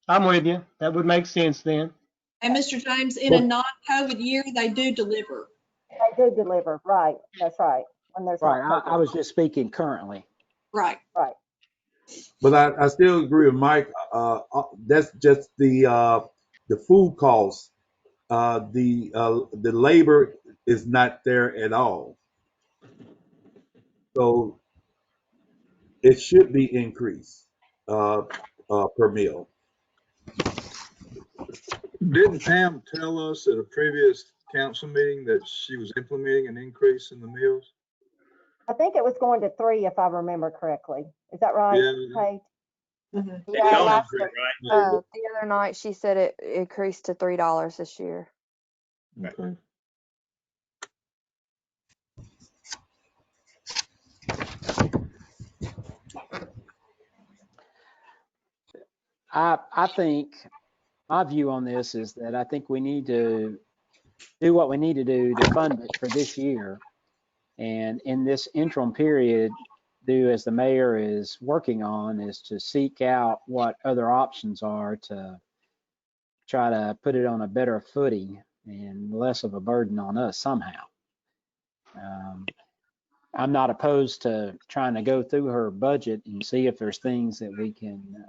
I'm with you. That would make sense then. And Mr. James, in a non-COVID year, they do deliver. They do deliver, right? That's right. When there's right. I was just speaking currently. Right. Right. But I still agree with Mike. That's just the food costs. The labor is not there at all. So it should be increased per meal. Didn't Pam tell us at a previous council meeting that she was implementing an increase in the meals? I think it was going to 3 if I remember correctly. Is that right, Yeah. Paige? Mhm. Mm-hmm. Yeah, It's on last, the right? the other night she said it increased to $3 this year. Okay. I think my view on this is that I think we need to do what we need to do to fund it for this year. And in this interim period, do as the mayor is working on is to seek out what other options are to try to put it on a better footing and less of a burden on us somehow. I'm not opposed to trying to go through her budget and see if there's things that we can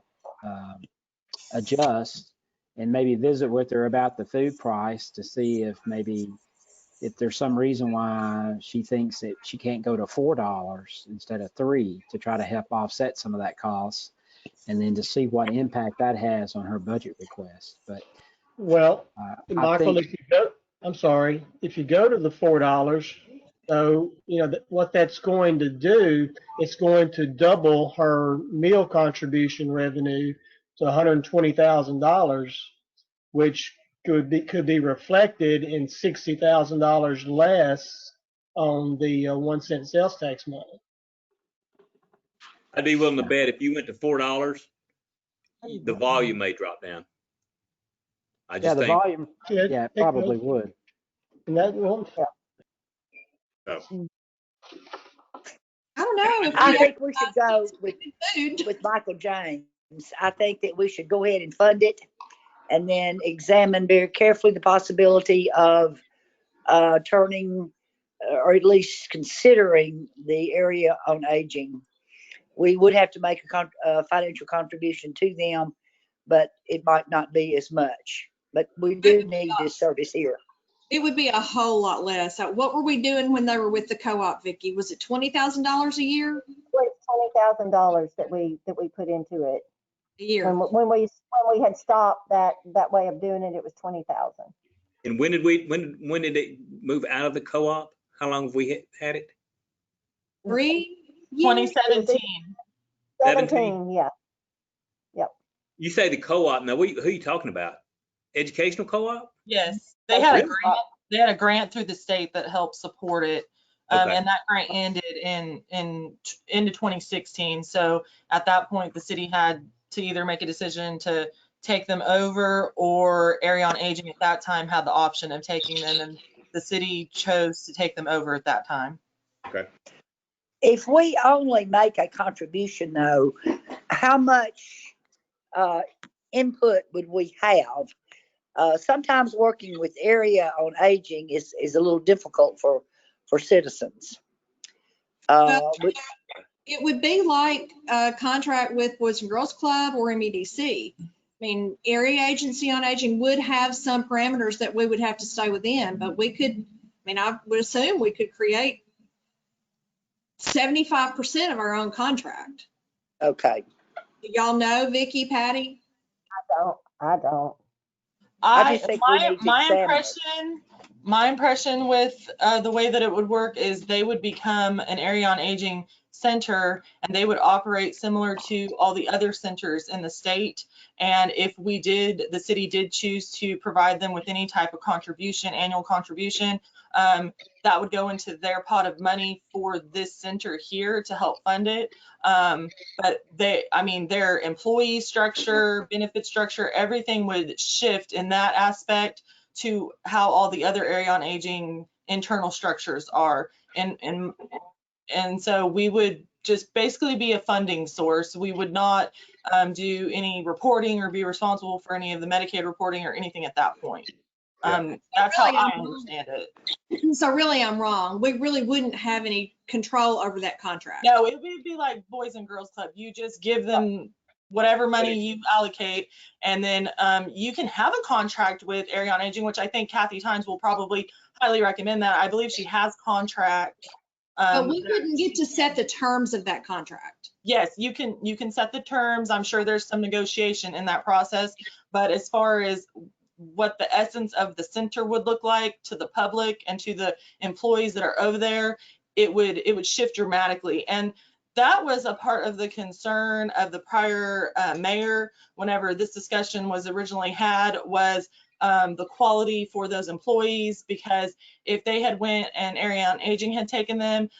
adjust and maybe visit with her about the food price to see if maybe if there's some reason why she thinks that she can't go to $4 instead of 3 to try to help offset some of that cost, and then to see what impact that has on her budget request. But Well, I Michael, think, if you go, I'm sorry, if you go to the $4, so, what that's going to do, it's going to double her meal contribution revenue to $120,000, which could be reflected in $60,000 less on the 1 cent sales tax money. I'd be willing to bet if you went to $4, the volume may drop down. I yeah, just the think. volume, yeah, it It probably could. would. And that won't. Oh. I don't know. If I we think we should go food. with Michael James. I think that we should go ahead and fund it and then examine very carefully the possibility of turning or at least considering the area on aging. We would have to make a financial contribution to them, but it might not be as much. But we do need this service here. It would be a whole lot less. What were we doing when they were with the co-op, Vicki? Was it $20,000 a year? It's $20,000 that we put into it. A year. When we had stopped that way of doing it, it was 20,000. And when did it move out of the co-op? How long have we had it? 3 2017. 17, yeah. Yep. You say the co-op. Now, who are you talking about? Educational co-op? Yes, they had a grant. They had a grant through the state that helped support it, Okay. and that grant ended into 2016. So at that point, the city had to either make a decision to take them over, or Area on Aging at that time had the option of taking them, and the city chose to take them over at that time. Okay. If we only make a contribution, though, how much input would we have? Sometimes working with Area on Aging is a little difficult for citizens. It would be like a contract with Boys and Girls Club or MEDC. I mean, Area Agency on Aging would have some parameters that we would have to stay within, but I would assume we could create 75% of our own contract. Okay. Do y'all know, Vicki, Patty? I don't. I just think we need to examine it. My impression with the way that it would work is they would become an Area on Aging center, and they would operate similar to all the other centers in the state. And if the city did choose to provide them with any type of contribution, annual contribution, that would go into their pot of money for this center here to help fund it. But their employee structure, benefit structure, everything would shift in that aspect to how all the other Area on Aging internal structures are. And so we would just basically be a funding source. We would not do any reporting or be responsible for any of the Medicaid reporting or anything at that point. That's how I understand it. So really, I'm wrong. We really wouldn't have any control over that contract. No, it would be like Boys and Girls Club. You just give them whatever money you allocate, and then you can have a contract with Area on Aging, which I think Kathy Tynes will probably highly recommend that. I believe she has contract. But we wouldn't get to set the terms of that contract. Yes, you can set the terms. I'm sure there's some negotiation in that process, but as far as what the essence of the center would look like to the public and to the employees that are over there, it would shift dramatically. And that was a part of the concern of the prior mayor whenever this discussion was originally had, was the quality for those employees, because if they had went and Area on Aging had taken them,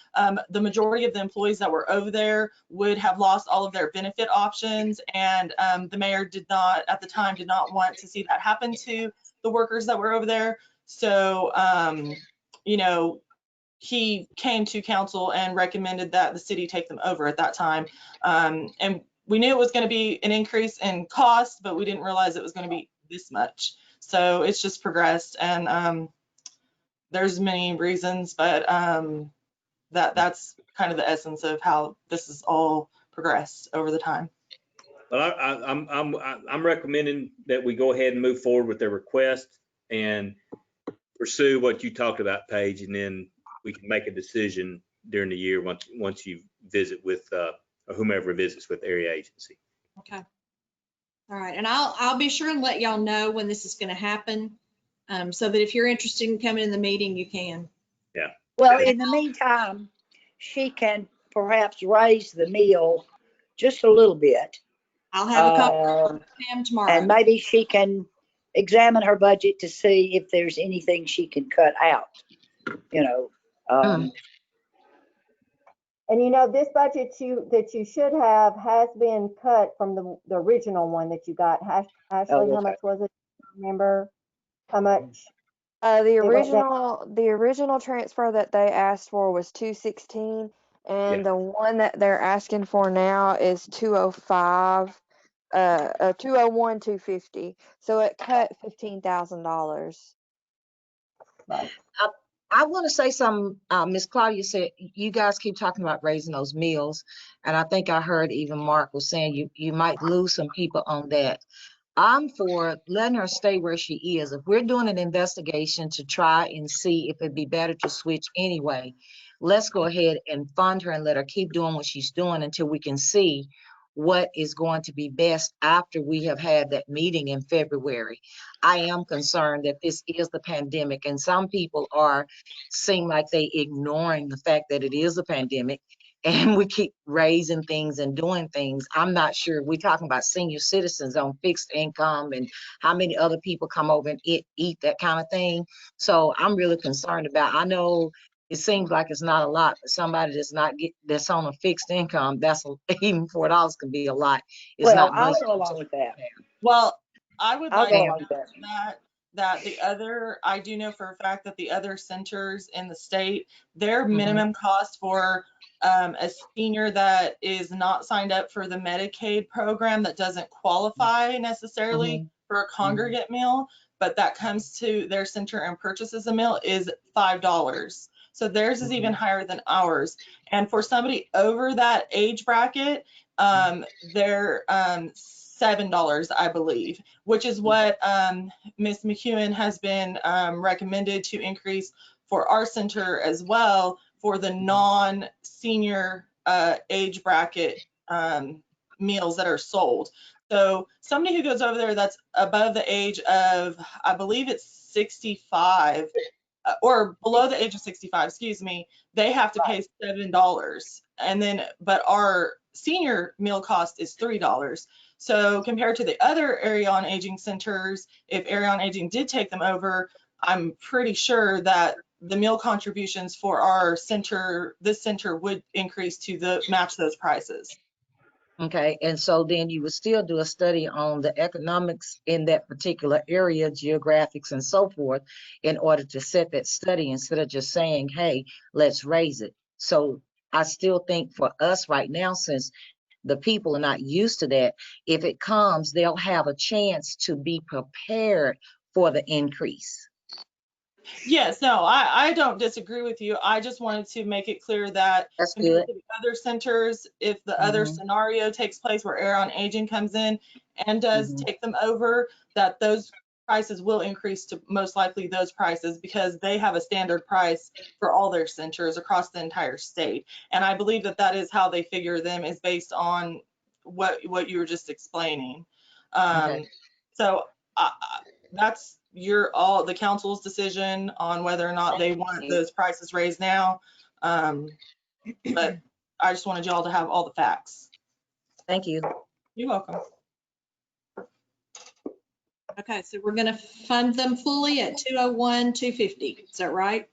the majority of the employees that were over there would have lost all of their benefit options. And the mayor did not, at the time, did not want to see that happen to the workers that were over there. So, you know, he came to council and recommended that the city take them over at that time. And we knew it was going to be an increase in cost, but we didn't realize it was going to be this much. So it's just progressed, and there's many reasons, but that's kind of the essence of how this has all progressed over the time. But I'm recommending that we go ahead and move forward with their request and pursue what you talked about, Paige, and then we can make a decision during the year once you visit with or whomever visits with area agency. Okay. All right, and I'll be sure and let y'all know when this is going to happen, so that if you're interested in coming in the meeting, you can. Yeah. Well, in the meantime, she can perhaps raise the meal just a little bit. I'll have a couple with Pam tomorrow. And maybe she can examine her budget to see if there's anything she can cut out, you know. And you know, this budget that you should have has been cut from the original one that you got. Ashley, how much was it? Remember how much? The original transfer that they asked for was 216, and the one that they're asking for now is 205, 201, 250. So it cut $15,000. I want to say something. Miss Claudia said you guys keep talking about raising those meals, and I think I heard even Mark was saying you might lose some people on that. I'm for letting her stay where she is. If we're doing an investigation to try and see if it'd be better to switch anyway, let's go ahead and fund her and let her keep doing what she's doing until we can see what is going to be best after we have had that meeting in February. I am concerned that this is the pandemic, and some people seem like they ignoring the fact that it is a pandemic, and we keep raising things and doing things. I'm not sure. We're talking about senior citizens on fixed income and how many other people come over and eat that kind of thing. So I'm really concerned about, I know it seems like it's not a lot, but somebody that's on a fixed income, even $4 can be a lot. It's not I'll go along with that. Well, I would like to go along with that the other, I do know for a fact that the other centers in the state, their minimum cost for a senior that is not signed up for the Medicaid program, that doesn't qualify necessarily for a congregate meal, but that comes to their center and purchases a meal, is $5. So theirs is even higher than ours. And for somebody over that age bracket, they're $7, I believe, which is what Ms. McEwen has been recommended to increase for our center as well, for the non-senior age bracket meals that are sold. So somebody who goes over there that's above the age of, I believe it's 65, or below the age of 65, excuse me, they have to pay $7. And then, but our senior meal cost is $3. So compared to the other Area on Aging centers, if Area on Aging did take them over, I'm pretty sure that the meal contributions for our center, this center, would increase to match those prices. Okay, and so then you would still do a study on the economics in that particular area, geographics and so forth, in order to set that study instead of just saying, hey, let's raise it. So I still think for us right now, since the people are not used to that, if it comes, they'll have a chance to be prepared for the increase. Yes, no, I don't disagree with you. I just wanted to make it clear that compared to the other centers, if the other scenario takes place where Area on Aging comes in and does take them over, that those prices will increase to most likely those prices, because they have a standard price for all their centers across the entire state. And I believe that that is how they figure them, is based on what you were just explaining. So that's the council's decision on whether or not they want those prices raised now. But I just wanted y'all to have all the facts. Thank you. You're welcome. Okay, so we're gonna fund them fully at 201, 250. Is that right?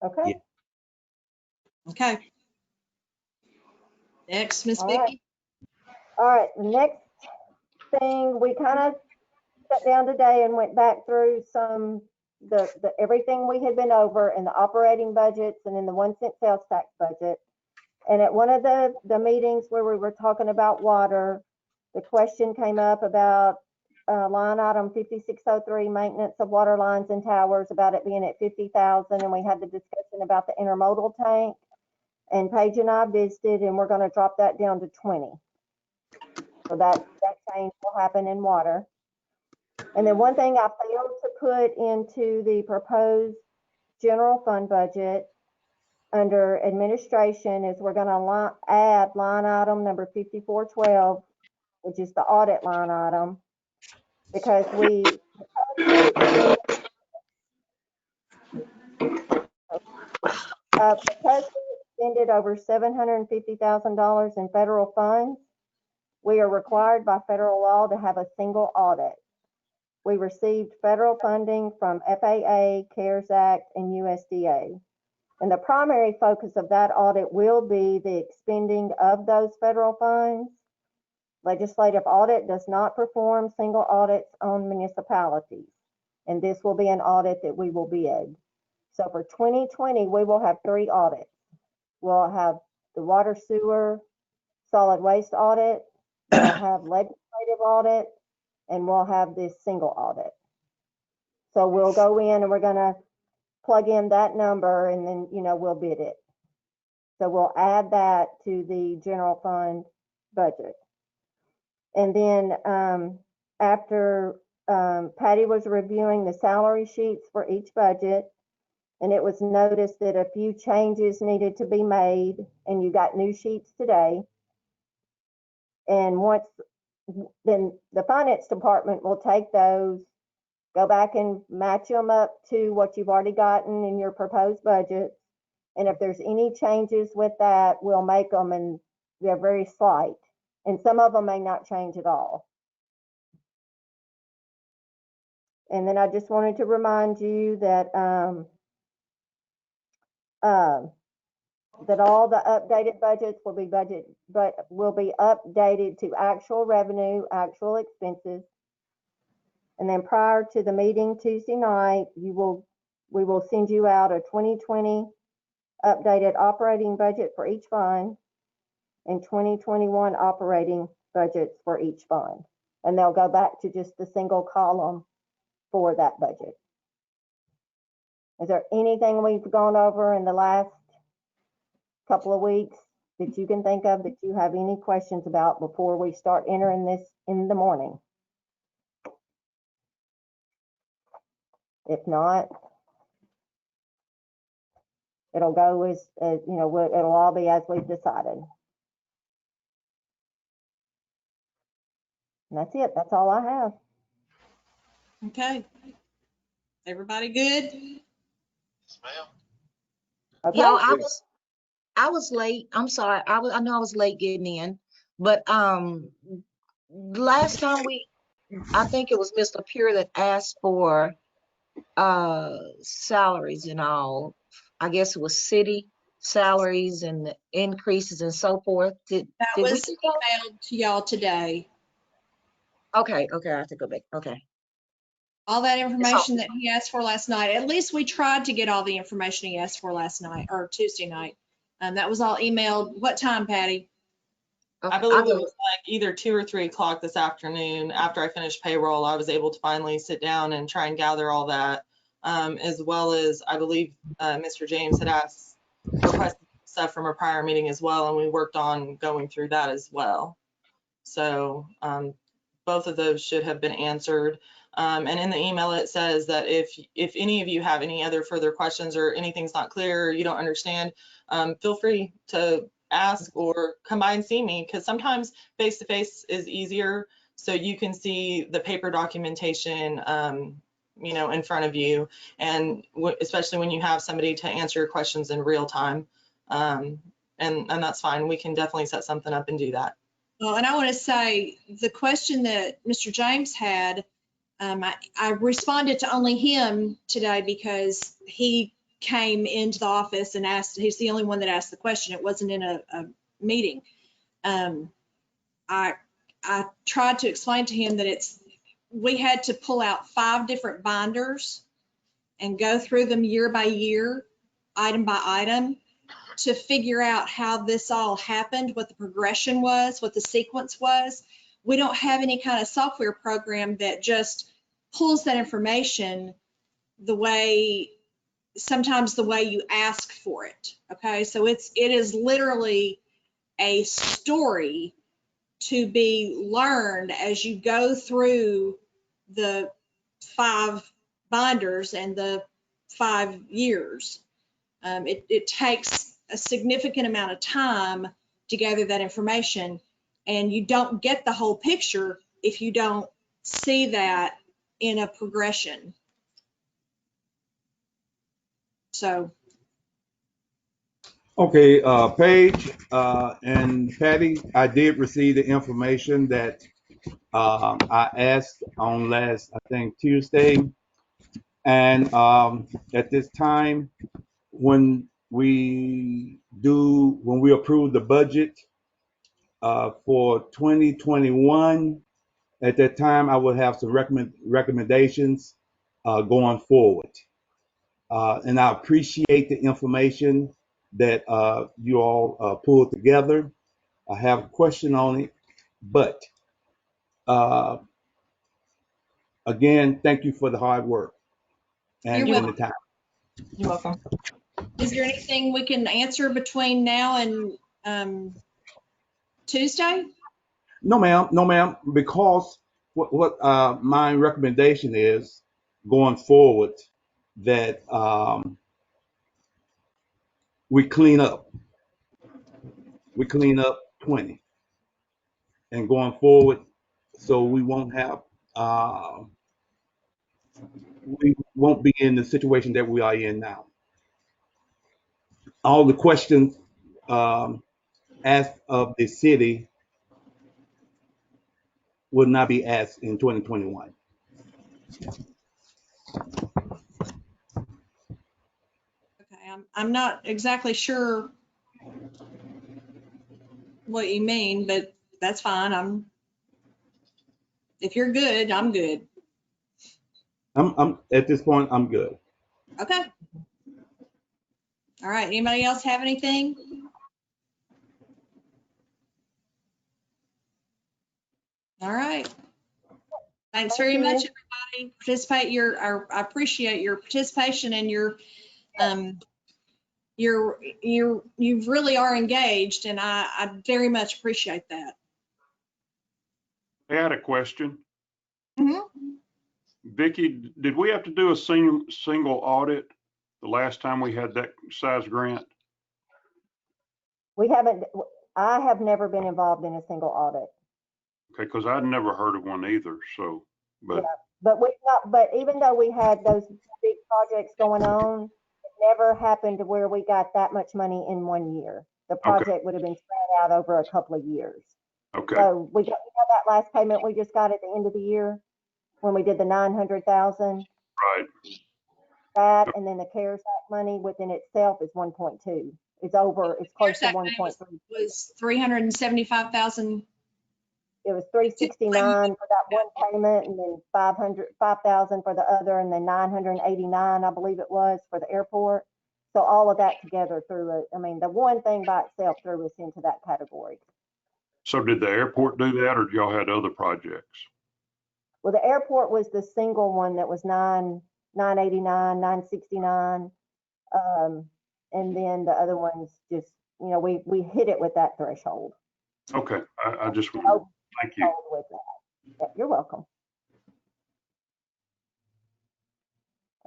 Okay. Okay. Next, Miss All right. Vicky. All right, the next thing, we kind of sat down today and went back through the everything we had been over in the operating budgets and in the 1 cent sales tax budget. And at one of the meetings where we were talking about water, the question came up about line item 5603, maintenance of water lines and towers, about it being at 50,000. And we had the discussion about the intermodal tank. And Paige and I visited, and we're going to drop that down to 20. So that change will happen in water. And then one thing I failed to put into the proposed general fund budget under administration is we're going to add line item number 5412, which is the audit line item, because because we expended over $750,000 in federal funds, we are required by federal law to have a single audit. We received federal funding from FAA, CARES Act, and USDA. And the primary focus of that audit will be the expending of those federal funds. Legislative audit does not perform single audits on municipalities. And this will be an audit that we will bid. So for 2020, we will have 3 audits. We'll have the water sewer solid waste audit, we'll have legislative audit, and we'll have this single audit. So we'll go in and we're gonna plug in that number and then, we'll bid it. So we'll add that to the general fund budget. And then after Patty was reviewing the salary sheets for each budget, and it was noticed that a few changes needed to be made, and you got new sheets today. And then the finance department will take those, go back and match them up to what you've already gotten in your proposed budget. And if there's any changes with that, we'll make them, and they're very slight. And some of them may not change at all. And then I just wanted to remind you that that all the updated budgets will be updated to actual revenue, actual expenses. And then prior to the meeting Tuesday night, we will send you out a 2020 updated operating budget for each fund and 2021 operating budgets for each fund. And they'll go back to just a single column for that budget. Is there anything we've gone over in the last couple of weeks that you can think of that you have any questions about before we start entering this in the morning? If not, it'll go as it'll all be as we've decided. And that's it. That's all I have. Okay. Everybody good? Yes, ma'am. Okay. Y'all, I was late. I'm sorry. I know I was late getting in, but last time I think it was Mr. Pure that asked for salaries and all. I guess it was city salaries and the increases and so forth. That did we was do that? emailed to y'all today. Okay, I have to go back. Okay. All that information that he asked for last night. At least we tried to get all the information he asked for last night or Tuesday night. That was all emailed. What time, Patty? Okay, I believe it was like either 2 or 3 o'clock this afternoon. After I finished payroll, I was able to finally sit down and try and gather all that, as well as I believe Mr. James had requested stuff from a prior meeting as well, and we worked on going through that as well. So both of those should have been answered. And in the email, it says that if any of you have any other further questions or anything's not clear or you don't understand, feel free to ask or come by and see me, because sometimes face-to-face is easier, so you can see the paper documentation you know, in front of you, and especially when you have somebody to answer your questions in real time. And that's fine. We can definitely set something up and do that. Well, and I want to say the question that Mr. James had, I responded to only him today because he came into the office and asked, he's the only one that asked the question. It wasn't in a meeting. I tried to explain to him that we had to pull out 5 different binders and go through them year by year, item by item, to figure out how this all happened, what the progression was, what the sequence was. We don't have any kind of software program that just pulls that information sometimes the way you ask for it. Okay, so it is literally a story to be learned as you go through the 5 binders and the 5 years. It takes a significant amount of time to gather that information, and you don't get the whole picture if you don't see that in a progression. So. Okay, Paige and Patty, I did receive the information that I asked on last, I think, Tuesday. And at this time, when we approve the budget for 2021, at that time, I will have some recommendations going forward. And I appreciate the information that you all pulled together. I have a question on it, but again, thank you for the hard work and the time. You're welcome. Is there anything we can answer between now and Tuesday? No, ma'am. No, ma'am. Because what my recommendation is going forward that we clean up. We clean up 20 and going forward, so we won't be in the situation that we are in now. All the questions asked of the city will not be asked in 2021. Okay, I'm not exactly sure what you mean, but that's fine. If you're good, I'm good. I'm at this point, I'm good. Okay. All right. Anybody else have anything? All right. Thanks very much, everybody. I appreciate your participation and you really are engaged, and I very much appreciate that. I had a question. Mm-hmm. Vicki, did we have to do a single audit the last time we had that size grant? We haven't, I have never been involved in a single audit. Okay, because I'd never heard of one either. So, but yeah, but even though we had those big projects going on, it never happened to where we got that much money in one year. The project would have been spread out over a couple of years. Okay. So we got that last payment we just got at the end of the year when we did the 900,000. Right. That and then the CARES Act money within itself is 1.2. It's close to 1.3. Was 375,000. It was 369 for that one payment, and then 5,000 for the other, and then 989, I believe it was, for the airport. So all of that together threw it. I mean, the one thing by itself threw us into that category. So did the airport do that, or did y'all had other projects? Well, the airport was the single one that was 989, 969. And then the other ones just, we hit it with that threshold. Okay, I just want thank you. With that. Yeah, you're welcome.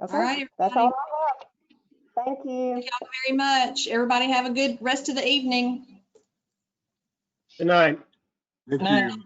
Okay, all right, that's all I have. Thank you. Thank y'all very much. Everybody have a good rest of the evening. Good night. Thank you.